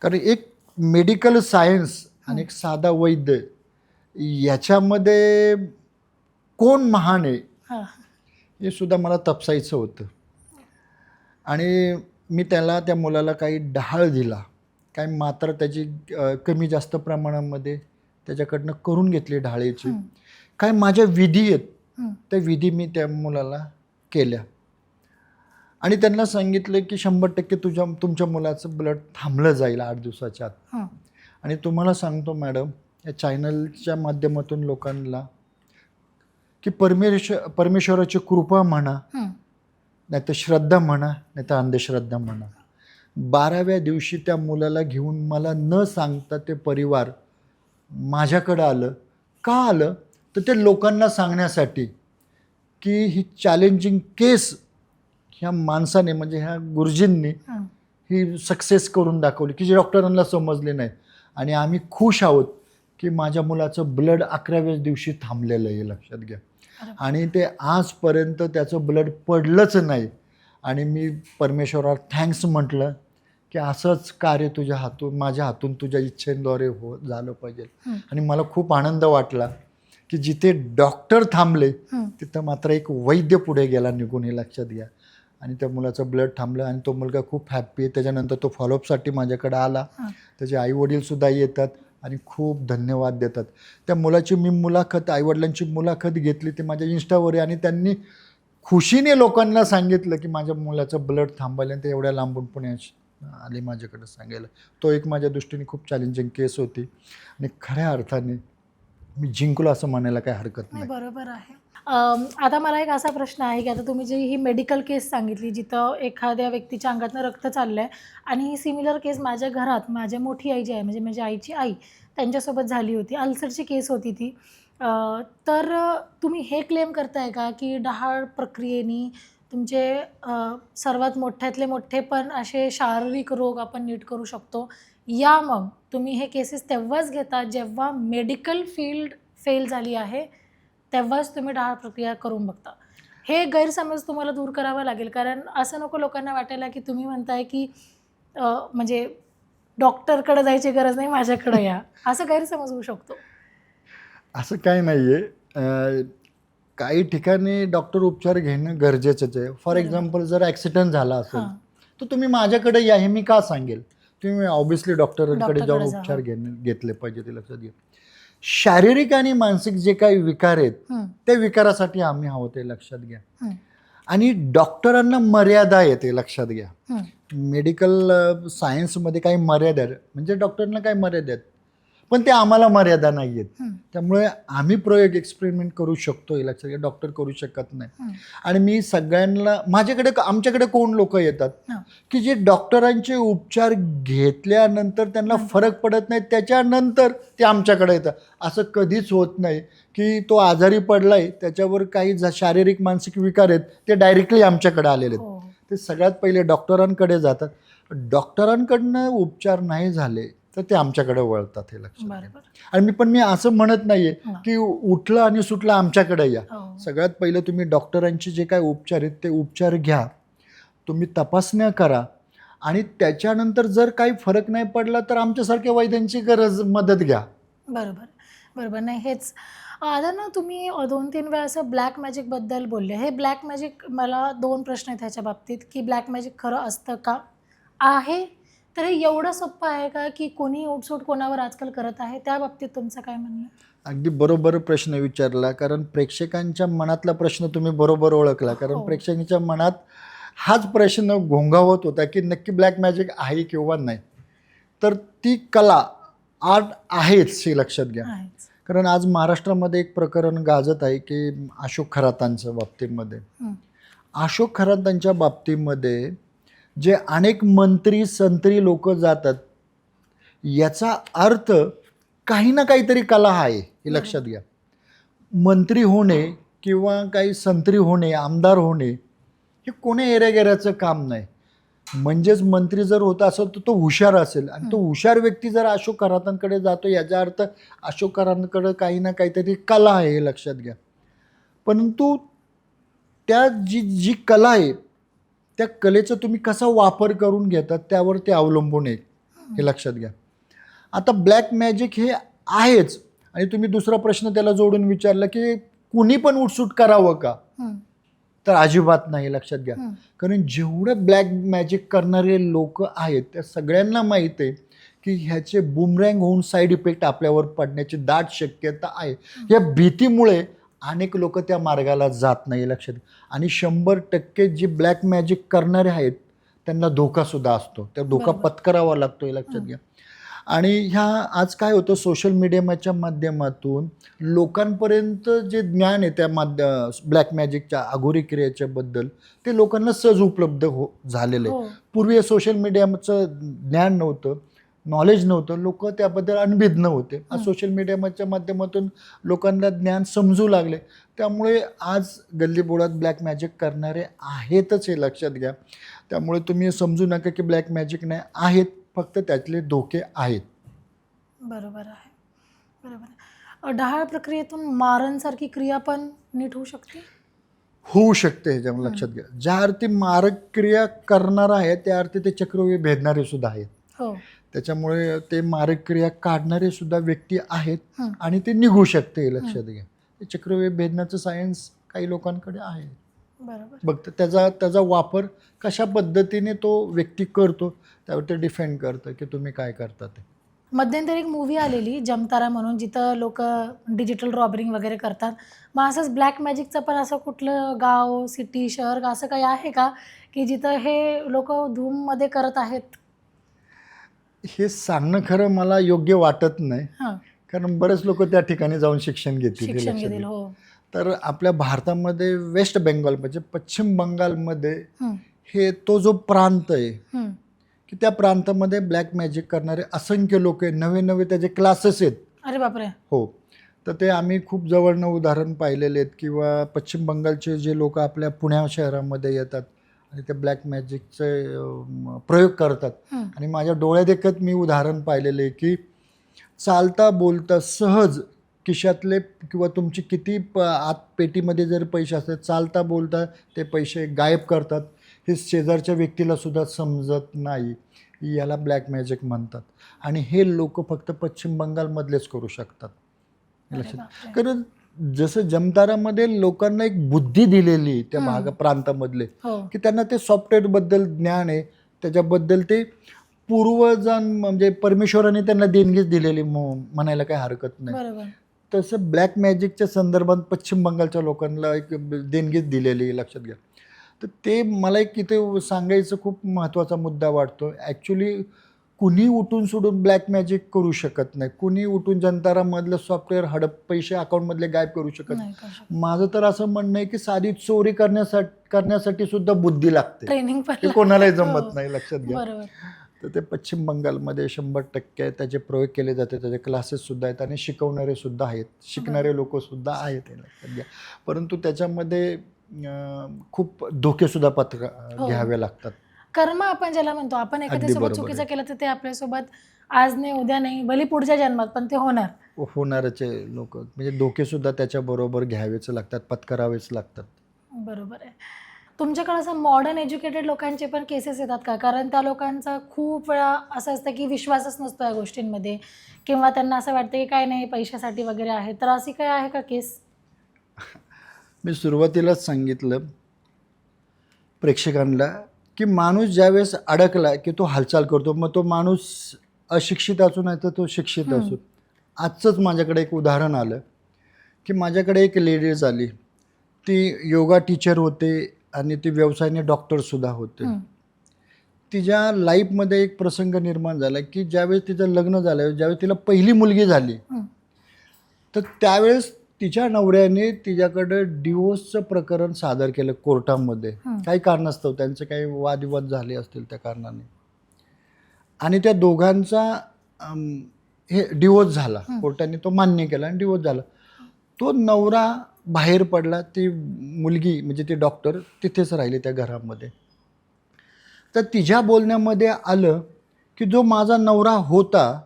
कारण एक मेडिकल सायन्स आणि एक साधा वैद्य याच्यामध्ये कोण महान आहे हे सुद्धा मला तपासायचं होतं. आणि मी त्या मुलाला काही ढाळ दिला, काही मात्रा त्याची कमी जास्त प्रमाणामध्ये त्याच्याकडनं करून घेतली ढाळीची. काय माझ्या विधी आहेत त्या विधी मी त्या मुलाला केल्या. आणि त्यांना सांगितलं की 100% तुमच्या मुलाचं ब्लड थांबलं जाईल 8 दिवसाच्या आत. आणि तुम्हाला सांगतो मॅडम, या चॅनलच्या माध्यमातून लोकांना की परमेश्वराची कृपा म्हणा, नाही तर श्रद्धा म्हणा, नाही तर अंधश्रद्धा म्हणा, 12व्या दिवशी त्या मुलाला घेऊन मला न सांगता ते परिवार माझ्याकडं आलं. का आलं तर ते लोकांना सांगण्यासाठी की ही चॅलेंजिंग केस ह्या माणसाने म्हणजे ह्या गुरुजींनी ही सक्सेस करून दाखवली की जे डॉक्टरांना समजले नाही. आणि आम्ही खुश आहोत की माझ्या मुलाचं ब्लड 11व्या दिवशी थांबलेलं आहे, लक्षात घ्या. आणि ते आजपर्यंत त्याचं ब्लड पडलंच नाही. आणि मी परमेश्वराला थँक्स म्हटलं की असंच कार्य तुझ्या हातून माझ्या हातून तुझ्या इच्छेद्वारे झालं पाहिजे. आणि मला खूप आनंद वाटला की जिथे डॉक्टर थांबले तिथं मात्र एक वैद्य पुढे गेला निघून, हे लक्षात घ्या. आणि त्या मुलाचं ब्लड थांबलं आणि तो मुलगा खूप हॅप्पी आहे. त्याच्यानंतर तो फॉलोअपसाठी माझ्याकडे आला. त्याचे आईवडीलसुद्धा येतात आणि खूप धन्यवाद देतात. त्या मुलाची मी आईवडिलांची मुलाखत घेतली, ते माझ्या इंस्टावर आहे. आणि त्यांनी खुशीने लोकांना सांगितलं की माझ्या मुलाचं ब्लड थांबलं आणि ते एवढ्या लांबून पुणे आले माझ्याकडे सांगायला. तो एक माझ्या दृष्टीने खूप चॅलेंजिंग केस होती आणि खऱ्या अर्थाने मी जिंकलो असं म्हणायला काही हरकत नाही. बरोबर आहे. आता मला एक असा प्रश्न आहे की आता तुम्ही जी ही मेडिकल केस सांगितली जिथं एखाद्या व्यक्तीच्या अंगातनं रक्त चाललं आहे, आणि ही सिमिलर केस माझ्या घरात माझ्या मोठी आई जी आहे म्हणजे माझ्या आईची आई त्यांच्यासोबत झाली होती. अल्सरची केस होती ती. तर तुम्ही हे क्लेम करताय का की डहाळ प्रक्रियेने तुमचे सर्वात मोठ्यातले मोठे पण असे शारीरिक रोग आपण नीट करू शकतो, या मग तुम्ही हे केसेस तेव्हाच घेता जेव्हा मेडिकल फील्ड फेल झाली आहे तेव्हाच तुम्ही डहाळ प्रक्रिया करून बघता? हे गैरसमज तुम्हाला दूर करावा लागेल. कारण असं नको लोकांना वाटायला की तुम्ही म्हणताय की म्हणजे डॉक्टरकडे जायची गरज नाही, माझ्याकडे या, असं गैरसमज होऊ शकतो. असं काय नाही आहे. काही ठिकाणी डॉक्टर उपचार घेणं गरजेचंच आहे. फॉर एक्झाम्पल जर ॲक्सिडेंट झाला असेल हां. तर तुम्ही माझ्याकडे या, हे मी का सांगेल? तुम्ही ऑब्व्हियसली डॉक्टरांकडे डॉक्टरकडे जाऊन जा, उपचार हो. घेतले पाहिजे, ते लक्षात घ्या. शारीरिक आणि मानसिक जे काही विकार आहेत हं, त्या विकारासाठी आम्ही आहोत, ते लक्षात घ्या. हं, आणि डॉक्टरांना मर्यादा येते, लक्षात घ्या. हं. मेडिकल सायन्समध्ये काही मर्यादा आहेत, म्हणजे डॉक्टरांना काही मर्यादा आहेत, पण ते आम्हाला मर्यादा नाही आहेत. हं. त्यामुळे आम्ही प्रयोग एक्सपेरिमेंट करू शकतो, हे लक्षात घ्या. डॉक्टर करू शकत नाही. हं. आणि मी सगळ्यांना, आमच्याकडे कोण लोक येतात हां. की जे डॉक्टरांचे उपचार घेतल्यानंतर त्यांना फरक पडत नाही, त्याच्यानंतर ते आमच्याकडे येतात. असं कधीच होत नाही की तो आजारी पडलाय, त्याच्यावर काही शारीरिक मानसिक विकार आहेत, ते डायरेक्टली आमच्याकडे आलेले आहेत. हो. ते सगळ्यात पहिले डॉक्टरांकडे जातात. डॉक्टरांकडनं उपचार नाही झाले तर ते आमच्याकडे वळतात, हे लक्षात घ्या. बरोबर. आणि मी असं म्हणत नाहीये हां. की उठलं आणि सुटलं आमच्याकडे या. हो. सगळ्यात पहिलं तुम्ही डॉक्टरांचे जे काय उपचार आहेत ते उपचार घ्या, तुम्ही तपासण्या करा, आणि त्याच्यानंतर जर काही फरक नाही पडला तर आमच्यासारख्या वैद्यांची मदत घ्या. बरोबर, बरोबर. नाही हेच आता ना तुम्ही 2-3 वेळा असं ब्लॅक मॅजिकबद्दल बोलले. हे ब्लॅक मॅजिक, मला 2 प्रश्न आहेत ह्याच्या बाबतीत, की ब्लॅक मॅजिक खरं असतं का? आहे तर हे एवढं सोपं आहे का, की कोणी उठसूट कोणावर आजकाल करत आहे? त्या बाबतीत तुमचं काय म्हणणं आहे? अगदी बरोबर प्रश्न विचारला, कारण प्रेक्षकांच्या मनातला प्रश्न तुम्ही बरोबर ओळखला. कारण हो. प्रेक्षकांच्या मनात हाच प्रश्न घोंगावत होता की नक्की ब्लॅक मॅजिक आहे किंवा नाही. तर ती कला, आर्ट आहेच, हे लक्षात घ्या. आहेच. कारण आज महाराष्ट्रामध्ये एक प्रकरण गाजत आहे की अशोक खरातांच्या बाबतीमध्ये. हं. अशोक खरातांच्या बाबतीमध्ये जे अनेक मंत्री संत्री लोक जातात, याचा अर्थ काही ना काहीतरी कला आहे, हे लक्षात घ्या. मंत्री होणे किंवा काही संत्री होणे, आमदार होणे, हे कोणी एरेगेऱ्याचं काम नाही. म्हणजेच मंत्री जर होता असेल तर तो हुशार असेल, आणि तो हुशार व्यक्ती जर अशोक खरातांकडे जातो, याचा अर्थ अशोक खरातांकडे काही ना काहीतरी कला आहे, हे लक्षात घ्या. परंतु त्या जी कला आहे, त्या कलेचा तुम्ही कसा वापर करून घेतात त्यावर ते अवलंबून आहे, हे लक्षात घ्या. आता ब्लॅक मॅजिक हे आहेच, आणि तुम्ही दुसरा प्रश्न त्याला जोडून विचारला की कुणी पण उठसूट करावं का? हं. तर अजिबात नाही, लक्षात घ्या. हं. कारण जेवढं ब्लॅक मॅजिक करणारे लोक आहेत त्या सगळ्यांना माहीत आहे की ह्याचे बुमरँग होऊन साईड इफेक्ट आपल्यावर पडण्याची दाट शक्यता आहे. या भीतीमुळे अनेक लोक त्या मार्गाला जात नाही, लक्षात घ्या. आणि 100% जी ब्लॅक मॅजिक करणारे आहेत त्यांना धोकासुद्धा असतो, त्या धोका बरोबर. पत्करावा लागतो, हे लक्षात घ्या. आणि ह्या आज काय होतं, सोशल मीडियाच्या माध्यमातून लोकांपर्यंत जे ज्ञान आहे त्या ब्लॅक मॅजिकच्या अघोरी क्रियेच्या बद्दल, ते लोकांना सहज उपलब्ध झालेलं आहे. हो. पूर्वी सोशल मीडियाचं ज्ञान नव्हतं, नॉलेज नव्हतं, लोक त्याबद्दल अनभिज्ञ होते. आज सोशल मीडियाच्या माध्यमातून लोकांना ज्ञान समजू लागले, त्यामुळे आज गल्लीबोळात ब्लॅक मॅजिक करणारे आहेतच, हे लक्षात घ्या. त्यामुळे तुम्ही समजू नका की ब्लॅक मॅजिक नाही, आहेत, फक्त त्यातले धोके आहेत. बरोबर आहे. बरोबर आहे. डहाळ प्रक्रियेतून मारणसारखी क्रिया पण नीट होऊ शकते? होऊ शकते, ह्याच्यामध्ये लक्षात घ्या. ज्या अर्थी मारक क्रिया करणारा आहे त्या अर्थी ते चक्रव्यूह भेदणारे सुद्धा आहेत. हो. त्याच्यामुळे ते मारक क्रिया काढणारे सुद्धा व्यक्ती आहेत, हं. आणि ते निघू शकते, हे लक्षात घ्या. ते चक्रव्यूह भेदण्याचं सायन्स काही लोकांकडे आहे. बरोबर. बघ त्याचा वापर कशा पद्धतीने तो व्यक्ती करतो त्यावर ते डिपेंड करतं की तुम्ही काय करता ते. मध्यंतरी एक मूव्ही आलेली जमतारा म्हणून, जिथं लोक डिजिटल रॉबरिंग वगैरे करतात. मग असंच ब्लॅक मॅजिकचं पण असं कुठलं गाव, सिटी, शहर असं काही आहे का, की जिथं हे लोक धूममध्ये करत आहेत? हे सांगणं खरं मला योग्य वाटत नाही, हां. कारण बरेच लोक त्या ठिकाणी जाऊन शिक्षण घेतील, हे शिक्षण लक्षात घेतील. घ्या. हो. तर आपल्या भारतामध्ये वेस्ट बेंगॉल म्हणजे पश्चिम बंगालमध्ये हं. हे तो जो प्रांत आहे हं. की त्या प्रांतामध्ये ब्लॅक मॅजिक करणारे असंख्य लोक आहे, नवे नवे त्याचे क्लासेस आहेत. अरे बापरे. हो, तर ते आम्ही खूप जवळनं उदाहरण पाहिलेले आहेत. किंवा पश्चिम बंगालचे जे लोक आपल्या पुण्या शहरामध्ये येतात आणि ते ब्लॅक मॅजिकचे प्रयोग करतात, हं. आणि माझ्या डोळ्यादेखत मी उदाहरण पाहिलेले की चालता बोलता सहज खिशातले किंवा तुमची किती आत पेटीमध्ये जर पैसे असतात, चालता बोलता ते पैसे गायब करतात. हे शेजारच्या व्यक्तीला सुद्धा समजत नाही. याला ब्लॅक मॅजिक म्हणतात, आणि हे लोक फक्त पश्चिम बंगालमधलेच करू शकतात, हे अरे लक्षात. बापरे. कारण जसं जमतारामध्ये लोकांना एक बुद्धी दिलेली त्या प्रांतामधले, हो की त्यांना ते सॉफ्टवेअरबद्दल ज्ञान आहे, त्याच्याबद्दल ते पूर्वजां म्हणजे परमेश्वराने त्यांना देणगीच दिलेली म्हणायला काही हरकत नाही. बरोबर. तसं ब्लॅक मॅजिकच्या संदर्भात पश्चिम बंगालच्या लोकांना एक देणगीच दिलेली आहे, लक्षात घ्या. तर ते मला एक इथे सांगायचं खूप महत्त्वाचा मुद्दा वाटतो. ॲक्च्युली कुणी उठून सोडून ब्लॅक मॅजिक करू शकत नाही. कुणी उठून जंतारामधलं सॉफ्टवेअर हडप पैसे अकाउंटमधले गायब करू शकत नाही नाही. करू शकत. माझं तर असं म्हणणं आहे की साधी चोरी करण्यासाठी सुद्धा बुद्धी लागते. ट्रेनिंग पण ते कोणालाही लागते. जमत हो. नाही, लक्षात घ्या. बरोबर. तर ते पश्चिम बंगालमध्ये 100% त्याचे प्रयोग केले जाते. त्याचे क्लासेससुद्धा आहेत आणि शिकवणारे सुद्धा आहेत, शिकणारे लोकसुद्धा आहेत, हे लक्षात घ्या. परंतु त्याच्यामध्ये खूप धोकेसुद्धा हो. घ्यावे लागतात. कर्म आपण ज्याला म्हणतो, आपण अगदी एखाद्यासोबत बरोबर चुकीचं आहे. केलं तर ते आपल्यासोबत आज नाही, उद्या नाही, भले पुढच्या जन्मात, पण ते होणार. होणारचे लोक म्हणजे धोकेसुद्धा त्याच्याबरोबर घ्यावेच लागतात, पत्करावेच लागतात. बरोबर आहे. तुमच्याकडे असं मॉडर्न एज्युकेटेड लोकांचे पण केसेस येतात का? कारण त्या लोकांचा खूप वेळा असं असतं की विश्वासच नसतो या गोष्टींमध्ये, किंवा त्यांना असं वाटतं की काय नाही, पैशासाठी वगैरे आहे. तर अशी काय आहे का केस? मी सुरुवातीलाच सांगितलं प्रेक्षकांना की माणूस ज्यावेळेस अडकला की तो हालचाल करतो. मग तो माणूस अशिक्षित असू नाही तर तो शिक्षित असू. आजचंच माझ्याकडे एक उदाहरण आलं की माझ्याकडे एक लेडीज आली. ती योगा टीचर होते आणि ती व्यवसायाने डॉक्टरसुद्धा होते. तिच्या लाईफमध्ये एक प्रसंग निर्माण झाला की ज्यावेळेस तिचं लग्न झालं, ज्यावेळेस तिला पहिली मुलगी झाली, तर त्यावेळेस तिच्या नवऱ्याने तिच्याकडं डिवोर्सचं प्रकरण सादर केलं कोर्टामध्ये. काही कारणास्तव त्यांचे काही वादविवाद झाले असतील त्या कारणाने, आणि त्या दोघांचा हे डिवोर्स झाला. कोर्टाने तो मान्य केला आणि डिवोर्स झाला. तो नवरा बाहेर पडला, ती मुलगी म्हणजे ती डॉक्टर तिथेच राहिली त्या घरामध्ये. तर तिच्या बोलण्यामध्ये आलं की जो माझा नवरा होता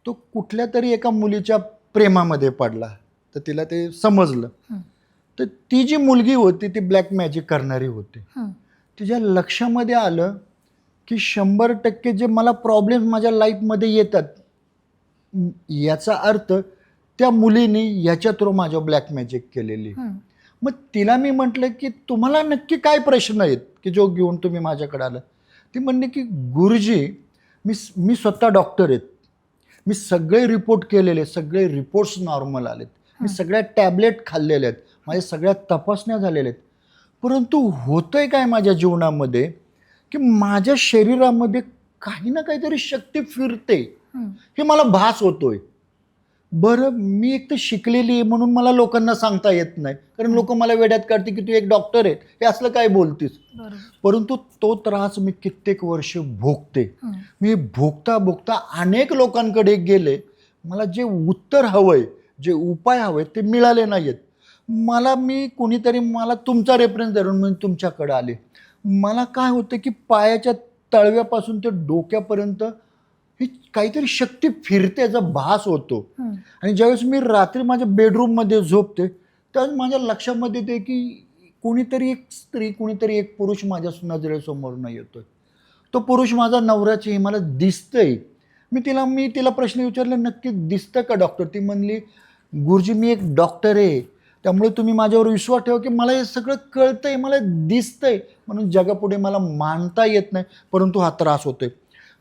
तो कुठल्या तरी एका मुलीच्या प्रेमामध्ये पडला. तर तिला ते समजलं. तर ती जी मुलगी होती ती ब्लॅक मॅजिक करणारी होती. तिच्या लक्षामध्ये आलं की 100% जे मला प्रॉब्लेम माझ्या लाईफमध्ये येतात, याचा अर्थ त्या मुलीने याच्या थ्रू माझ्या ब्लॅक मॅजिक केलेली. मग तिला मी म्हटलं की तुम्हाला नक्की काय प्रश्न आहेत की जो घेऊन तुम्ही माझ्याकडे आला? ती म्हणली की गुरुजी, मी स्वतः डॉक्टर आहेत, मी सगळे रिपोर्ट केलेले, सगळे रिपोर्ट्स नॉर्मल आलेत, मी सगळ्या टॅबलेट खाल्लेले आहेत, माझ्या सगळ्या तपासण्या झालेल्या आहेत, परंतु होतंय काय माझ्या जीवनामध्ये की माझ्या शरीरामध्ये काही ना काहीतरी शक्ती फिरते, हे मला भास होतोय. बरं, मी एक तर शिकलेली आहे म्हणून मला लोकांना सांगता येत नाही, कारण लोक मला वेड्यात काढते की तू एक डॉक्टर आहे, हे असलं काय बोलतीस. परंतु तो त्रास मी कित्येक वर्ष भोगते. मी भोगता भोगता अनेक लोकांकडे गेले, मला जे उत्तर हवंय, जे उपाय हवे ते मिळाले नाहीत. मला तुमचा रेफरन्स धरून मी तुमच्याकडे आले. मला काय होतं की पायाच्या तळव्यापासून ते डोक्यापर्यंत ही काहीतरी शक्ती फिरते याचा भास होतो. आणि ज्यावेळेस मी रात्री माझ्या बेडरूममध्ये झोपते त्यावेळेस माझ्या लक्षामध्ये येते की कोणीतरी एक स्त्री, कोणीतरी एक पुरुष माझ्या नजरेसमोरून येतोय. तो पुरुष माझा नवऱ्याची, हे मला दिसतंय. मी तिला प्रश्न विचारला, नक्की दिसतं का डॉक्टर? ती म्हणली, गुरुजी मी एक डॉक्टर आहे, त्यामुळे तुम्ही माझ्यावर विश्वास ठेवा की मला हे सगळं कळतंय, मला दिसतंय, म्हणून जगापुढे मला मानता येत नाही, परंतु हा त्रास होतोय.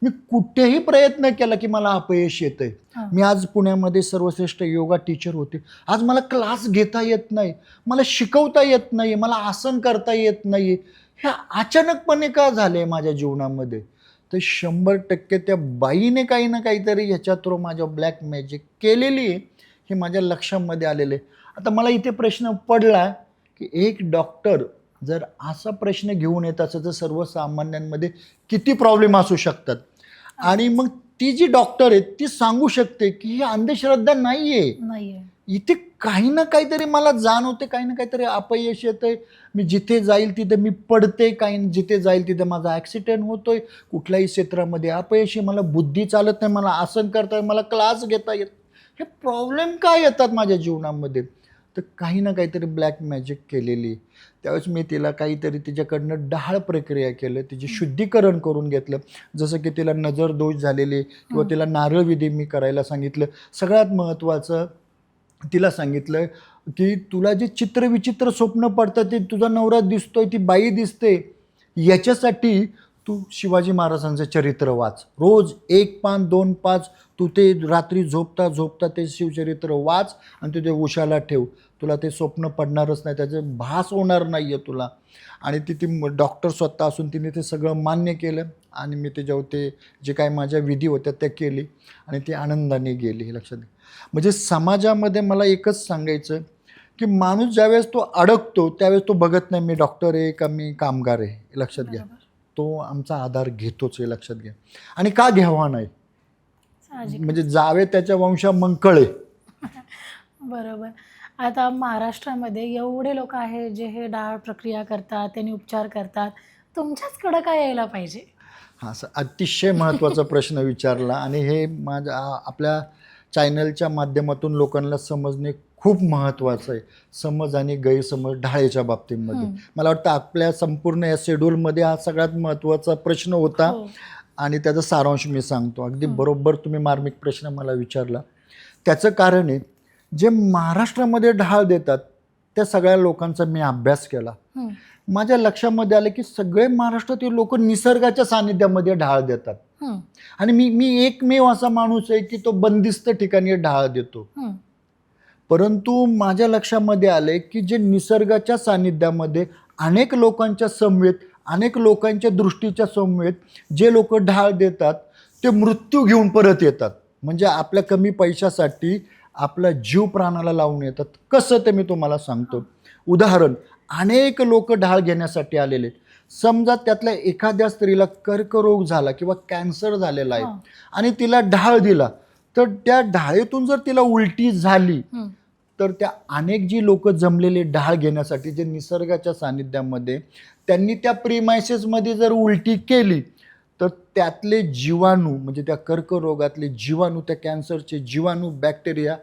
मी कुठेही प्रयत्न केला की मला अपयश येतंय. मी आज पुण्यामध्ये सर्वश्रेष्ठ योगा टीचर होते, आज मला क्लास घेता येत नाही, मला शिकवता येत नाही, मला आसन करता येत नाही. हे अचानकपणे का झालंय माझ्या जीवनामध्ये? तर 100% त्या बाईने काही ना काहीतरी ह्याच्या थ्रू माझ्या ब्लॅक मॅजिक केलेली आहे, हे माझ्या लक्षामध्ये आलेलं आहे. आता मला इथे प्रश्न पडला की एक डॉक्टर जर असा प्रश्न घेऊन येत असेल तर सर्वसामान्यांमध्ये किती प्रॉब्लेम असू शकतात. आणि मग ती जी डॉक्टर आहे ती सांगू शकते की ही अंधश्रद्धा नाहीये. इथे काही ना काहीतरी मला जाणवते, काही ना काहीतरी अपयश येतंय, मी जिथे जाईल तिथे मी पडते, जिथे जाईल तिथे माझा ॲक्सिडेंट होतोय, कुठल्याही क्षेत्रामध्ये अपयश, मला बुद्धी चालत नाही, मला आसन करता येत, मला क्लास घेता येत. हे प्रॉब्लेम काय येतात माझ्या जीवनामध्ये? तर काही ना काहीतरी ब्लॅक मॅजिक केलेली. त्यावेळेस मी तिला काहीतरी तिच्याकडनं डहाळ प्रक्रिया केलं, तिचे शुद्धीकरण करून घेतलं. जसं की तिला नजर दोष झालेले किंवा तिला नारळ विधी मी करायला सांगितलं. सगळ्यात महत्त्वाचं तिला सांगितलं की तुला जे चित्र विचित्र स्वप्न पडतात, ते तुझा नवरा दिसतोय, ती बाई दिसते, याच्यासाठी तू शिवाजी महाराजांचं चरित्र वाच. रोज 1 पान 2 पाच तू ते रात्री झोपता झोपता ते शिवचरित्र वाच आणि तू ते उशाला ठेव. तुला ते स्वप्न पडणारच नाही, त्याचं भास होणार नाही आहे तुला. आणि ती डॉक्टर स्वतः असून तिने ते सगळं मान्य केलं आणि मी त्याच्यावर ते जे काही माझ्या विधी होत्या त्या केली आणि ती आनंदाने गेली. हे लक्षात घ्या. म्हणजे समाजामध्ये मला एकच सांगायचं की माणूस ज्यावेळेस तो अडकतो त्यावेळेस तो बघत नाही मी डॉक्टर आहे का मी कामगार आहे. हे लक्षात घ्या. तो आमचा आधार घेतोच, हे लक्षात घ्या. आणि का घ्यावा नाही, साहजिक. म्हणजे जावे त्याच्या वंशा मंकळे. बरोबर. आता महाराष्ट्रामध्ये एवढे लोक आहेत जे हे डाळ प्रक्रिया करतात, त्यांनी उपचार करतात. तुमच्याचकडं काय यायला पाहिजे? हा असं अतिशय महत्त्वाचा प्रश्न विचारला आणि हे आपल्या चॅनलच्या माध्यमातून लोकांना समजणे खूप महत्त्वाचं आहे. समज आणि गैरसमज ढाळेच्या बाबतीमध्ये मला वाटतं आपल्या संपूर्ण या शेड्यूलमध्ये हा सगळ्यात महत्त्वाचा प्रश्न होता हो. आणि त्याचा सारांश मी सांगतो. अगदी बरोबर तुम्ही मार्मिक प्रश्न मला विचारला. त्याचं कारण आहे, जे महाराष्ट्रामध्ये ढाळ देतात त्या सगळ्या लोकांचा मी अभ्यास केला. माझ्या लक्षामध्ये आलं की सगळे महाराष्ट्रातील लोक निसर्गाच्या सानिध्यामध्ये ढाळ देतात. आणि मी एकमेव असा माणूस आहे की तो बंदिस्त ठिकाणी ढाळ देतो. परंतु माझ्या लक्षामध्ये आले की जे निसर्गाच्या सानिध्यामध्ये अनेक लोकांच्या समवेत, अनेक लोकांच्या दृष्टीच्या समवेत जे लोक ढाळ देतात ते मृत्यू घेऊन परत येतात. म्हणजे आपल्या कमी पैशासाठी आपला जीव प्राणाला लावून येतात. कसं ते मी तुम्हाला सांगतो. उदाहरण, अनेक लोक ढाळ घेण्यासाठी आलेले. समजा त्यातल्या एखाद्या स्त्रीला कर्करोग झाला किंवा कॅन्सर झालेला आहे आणि तिला ढाळ दिला, तर त्या ढाळेतून जर तिला उलटी झाली तर त्या अनेक जी लोक जमलेले ढाळ घेण्यासाठी जे निसर्गाच्या सानिध्यामध्ये, त्यांनी त्या प्रिमायसेसमध्ये जर उलटी केली तर त्यातले जीवाणू, म्हणजे त्या कर्करोगातले जीवाणू, त्या कॅन्सरचे जीवाणू, बॅक्टेरिया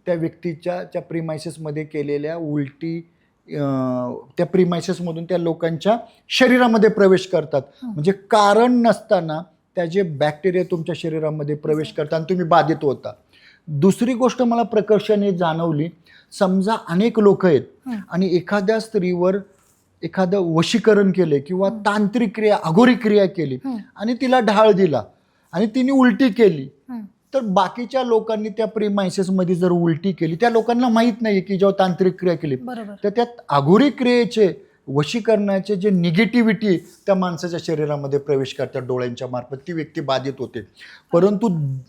त्या व्यक्तीच्या त्या प्रिमायसेसमध्ये केलेल्या उलटी त्या प्रिमायसेसमधून त्या लोकांच्या शरीरामध्ये प्रवेश करतात. म्हणजे कारण नसताना त्या जे बॅक्टेरिया तुमच्या शरीरामध्ये प्रवेश करतात आणि तुम्ही बाधित होता. दुसरी गोष्ट मला प्रकर्षाने जाणवली, समजा अनेक लोक आहेत आणि एखाद्या स्त्रीवर एखादं वशीकरण केले किंवा तांत्रिक क्रिया, अघोरी क्रिया केली आणि तिला ढाळ दिला आणि तिने उलटी केली, तर बाकीच्या लोकांनी त्या प्रिमायसेसमध्ये जर उलटी केली, त्या लोकांना माहीत नाही की जेव्हा तांत्रिक क्रिया केली तर त्यात अघोरी क्रियेचे, वशीकरणाचे जे निगेटिव्हिटी त्या माणसाच्या शरीरामध्ये प्रवेश करतात डोळ्यांच्या मार्फत, ती व्यक्ती बाधित होते. परंतु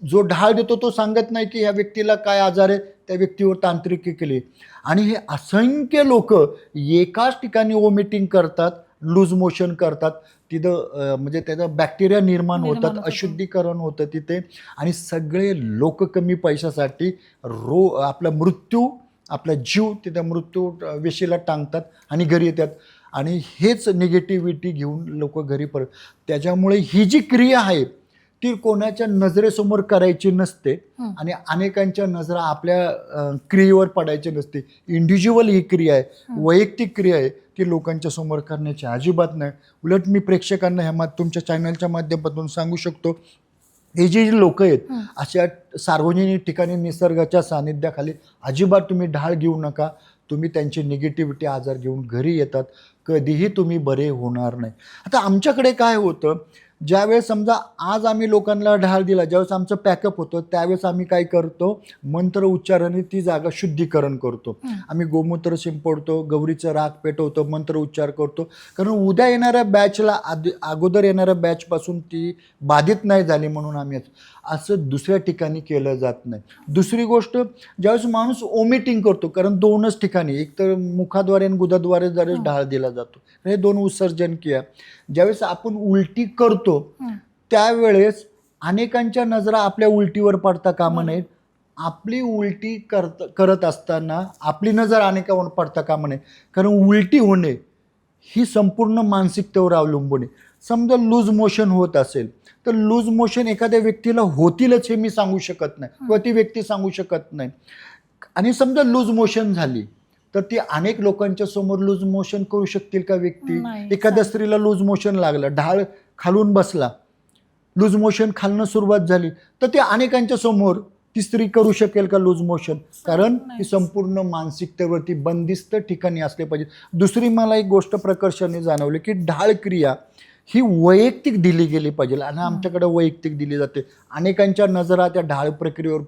जो ढाळ देतो तो सांगत नाही की ह्या व्यक्तीला काय आजार आहे, त्या व्यक्तीवर तांत्रिक केली. आणि हे असंख्य लोक एकाच ठिकाणी वॉमिटिंग करतात, लूज मोशन करतात, तिथं म्हणजे त्याचं बॅक्टेरिया निर्माण होतात, अशुद्धीकरण होतं तिथे. आणि सगळे लोक कमी पैशासाठी आपला मृत्यू, आपला जीव तिथे मृत्यू वेशीला टांगतात आणि घरी येतात. आणि हेच निगेटिव्हिटी घेऊन लोक घरी परत. त्याच्यामुळे ही जी क्रिया आहे ती कोणाच्या नजरेसमोर करायची नसते आणि अनेकांच्या नजरा आपल्या क्रियेवर पडायची नसते. इंडिव्हिज्युअल ही क्रिया आहे, वैयक्तिक क्रिया आहे, ती लोकांच्या समोर करण्याची अजिबात नाही. उलट मी प्रेक्षकांना ह्या तुमच्या चॅनलच्या माध्यमातून सांगू शकतो, हे जे लोक आहेत अशा सार्वजनिक ठिकाणी निसर्गाच्या सानिध्याखाली अजिबात तुम्ही ढाळ घेऊ नका. तुम्ही त्यांची निगेटिव्हिटी आजार घेऊन घरी येतात, कधीही तुम्ही बरे होणार नाही. आता आमच्याकडे काय होतं, ज्यावेळेस समजा आज आम्ही लोकांना ढाळ दिला, ज्यावेळेस आमचं पॅकअप होतं त्यावेळेस आम्ही काय करतो, मंत्र उच्चाराने ती जागा शुद्धीकरण करतो. आम्ही गोमूत्र शिंपडतो, गौरीचं राख पेटवतो, मंत्र उच्चार करतो. कारण उद्या येणाऱ्या बॅचला, अगोदर येणाऱ्या बॅचपासून ती बाधित नाही झाली म्हणून आम्ही असं दुसऱ्या ठिकाणी केलं जात नाही. दुसरी गोष्ट, ज्यावेळेस माणूस ओमिटिंग करतो, कारण दोनच ठिकाणी, एक तर मुखाद्वारे आणि गुदाद्वारे ज्यावेळेस ढाळ दिला जातो, हे दोन विसर्जन क्रिया. ज्यावेळेस आपण उलटी करतो त्यावेळेस अनेकांच्या नजरा आपल्या उलटीवर पडता कामा नयेत. आपली उलटी करत असताना आपली नजर अनेकावर पडता कामा नये. कारण उलटी होणे ही संपूर्ण मानसिकतेवर अवलंबून आहे. समजा लूज मोशन होत असेल तर लूज मोशन एखाद्या व्यक्तीला होतीलच हे मी सांगू शकत नाही किंवा ती व्यक्ती सांगू शकत नाही. आणि समजा लूज मोशन झाली तर ती अनेक लोकांच्या समोर लूज मोशन करू शकतील का व्यक्ती? एखाद्या स्त्रीला लूज मोशन लागलं, ढाळ खालून बसला, लूज मोशन खालनं सुरुवात झाली तर ते अनेकांच्या समोर ती स्त्री करू शकेल का लूज मोशन? कारण ही संपूर्ण मानसिकतेवरती बंदिस्त ठिकाणी असले पाहिजे. दुसरी मला एक गोष्ट प्रकर्षाने जाणवली की ढाळ क्रिया ही वैयक्तिक दिली गेली पाहिजे आणि आमच्याकडे वैयक्तिक दिली जाते. अनेकांच्या नजरा त्या ढाळ प्रक्रियेवर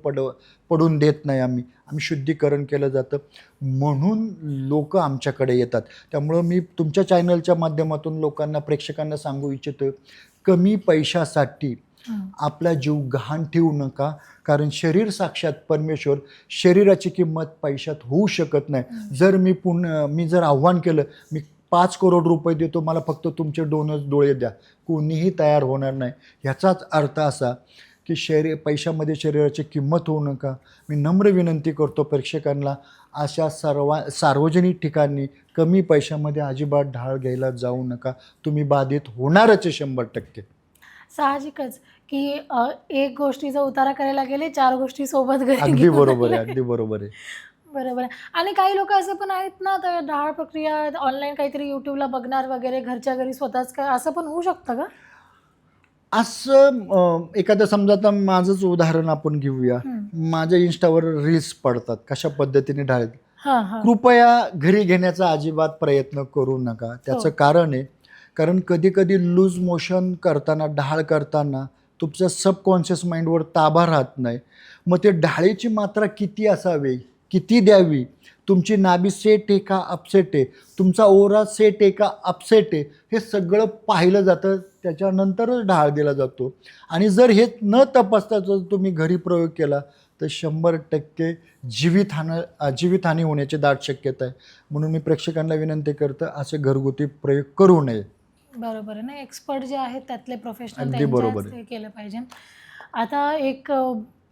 पडून देत नाही. आम्ही शुद्धीकरण केलं जातं म्हणून लोक आमच्याकडे येतात. त्यामुळं मी तुमच्या चॅनलच्या माध्यमातून लोकांना, प्रेक्षकांना सांगू इच्छितो, कमी पैशासाठी आपला जीव गहाण ठेवू नका. कारण शरीर साक्षात परमेश्वर, शरीराची किंमत पैशात होऊ शकत नाही. जर मी जर आव्हान केलं, मी 5 करोड रुपये देतो, मला फक्त तुमचे 2च डोळे द्या, कोणीही तयार होणार नाही. ह्याचाच अर्थ असा की पैशामध्ये शरीराची किंमत होऊ नका. मी नम्र विनंती करतो प्रेक्षकांना, अशा सार्वजनिक ठिकाणी कमी पैशामध्ये अजिबात ढाळ घ्यायला जाऊ नका. तुम्ही बाधित होणारच आहे 100%. साहजिकच की एक गोष्टीचा उतारा करायला गेले 4 गोष्टी सोबत घरी अगदी घेऊन बरोबर आहे, आले. अगदी बरोबर आहे. बरोबर आहे. आणि काही लोक असे पण आहेत ना, तर ढाळ प्रक्रिया ऑनलाईन काहीतरी युट्यूबला बघणार वगैरे, घरच्या घरी स्वतःच काय, असं पण होऊ शकतं का? असं एखादं समजा, आता माझंच उदाहरण आपण घेऊया. माझ्या इंस्टावर रील्स पडतात कशा पद्धतीने ढाळ. हां हां. कृपया घरी घेण्याचा अजिबात प्रयत्न करू नका. त्याचं कारण आहे, कारण कधी कधी लूज मोशन करताना, ढाळ करताना तुमच्या सबकॉन्शियस माइंडवर ताबा राहत नाही. मग ते ढाळीची मात्रा किती असावी, किती द्यावी, तुमची नाभी सेट आहे का अपसेट आहे, तुमचा ओरा सेट आहे का अपसेट आहे, हे सगळं पाहिलं जातं. त्याच्यानंतरच ढाळ दिला जातो. आणि जर हे न तपासता जर तुम्ही घरी प्रयोग केला तर 100% जीवितहानी होण्याची दाट शक्यता आहे. म्हणून मी प्रेक्षकांना विनंती करतो, असे घरगुती प्रयोग करू नये. बरोबर आहे ना, एक्सपर्ट जे आहेत त्यातले प्रोफेशनल अगदी बरोबर त्यांच्याच आहे. ते केलं पाहिजे. आता एक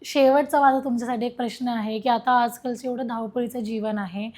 शेवटचा माझा तुमच्यासाठी एक प्रश्न आहे की आता आजकालचं एवढं धावपळीचं जीवन आहे,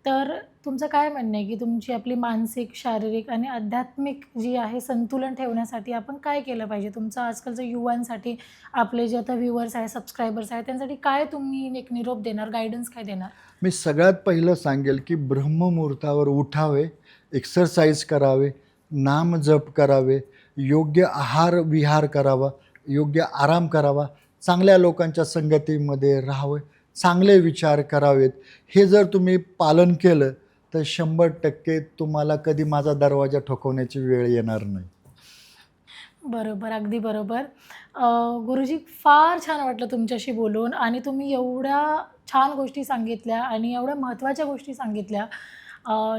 तर तुमचं काय म्हणणं आहे की तुमची आपली मानसिक, शारीरिक आणि आध्यात्मिक जी आहे संतुलन ठेवण्यासाठी आपण काय केलं पाहिजे? तुमचं आजकालचं युवांसाठी, आपले जे आता व्ह्युअर्स आहेत, सबस्क्रायबर्स आहेत, त्यांसाठी काय तुम्ही एक निरोप देणार, गायडन्स काय देणार? मी सगळ्यात पहिलं सांगेल की ब्रह्ममुहूर्तावर उठावे, एक्सरसाइज करावे, नाम जप करावे, योग्य आहार विहार करावा, योग्य आराम करावा, चांगल्या लोकांच्या संगतीमध्ये राहावे, चांगले विचार करावेत. हे जर तुम्ही पालन केलं तर 100% तुम्हाला कधी माझा दरवाजा ठोकवण्याची वेळ येणार नाही. बरोबर, अगदी बरोबर. गुरुजी, फार छान वाटलं तुमच्याशी बोलून आणि तुम्ही एवढ्या छान गोष्टी सांगितल्या आणि एवढ्या महत्त्वाच्या गोष्टी सांगितल्या.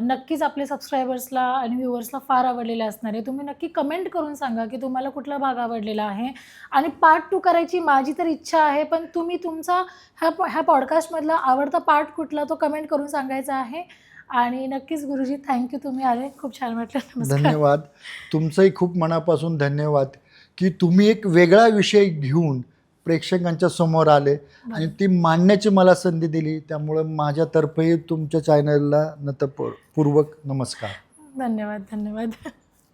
नक्कीच आपल्या सबस्क्रायबर्सला आणि व्ह्युअर्सला फार आवडलेले असणार आहे. तुम्ही नक्की कमेंट करून सांगा की तुम्हाला कुठला भाग आवडलेला आहे आणि पार्ट 2 करायची माझी तर इच्छा आहे, पण तुम्ही तुमचा ह्या पॉडकास्टमधला आवडता पार्ट कुठला तो कमेंट करून सांगायचा आहे. आणि नक्कीच गुरुजी, थँक्यू, तुम्ही आले, खूप छान वाटलं. नमस्कार. धन्यवाद. तुमचंही खूप मनापासून धन्यवाद की तुम्ही एक वेगळा विषय घेऊन प्रेक्षकांच्या समोर आले आणि ती मांडण्याची मला संधी दिली. त्यामुळं माझ्यातर्फे तुमच्या चॅनलला नतपूर्वक नमस्कार. धन्यवाद.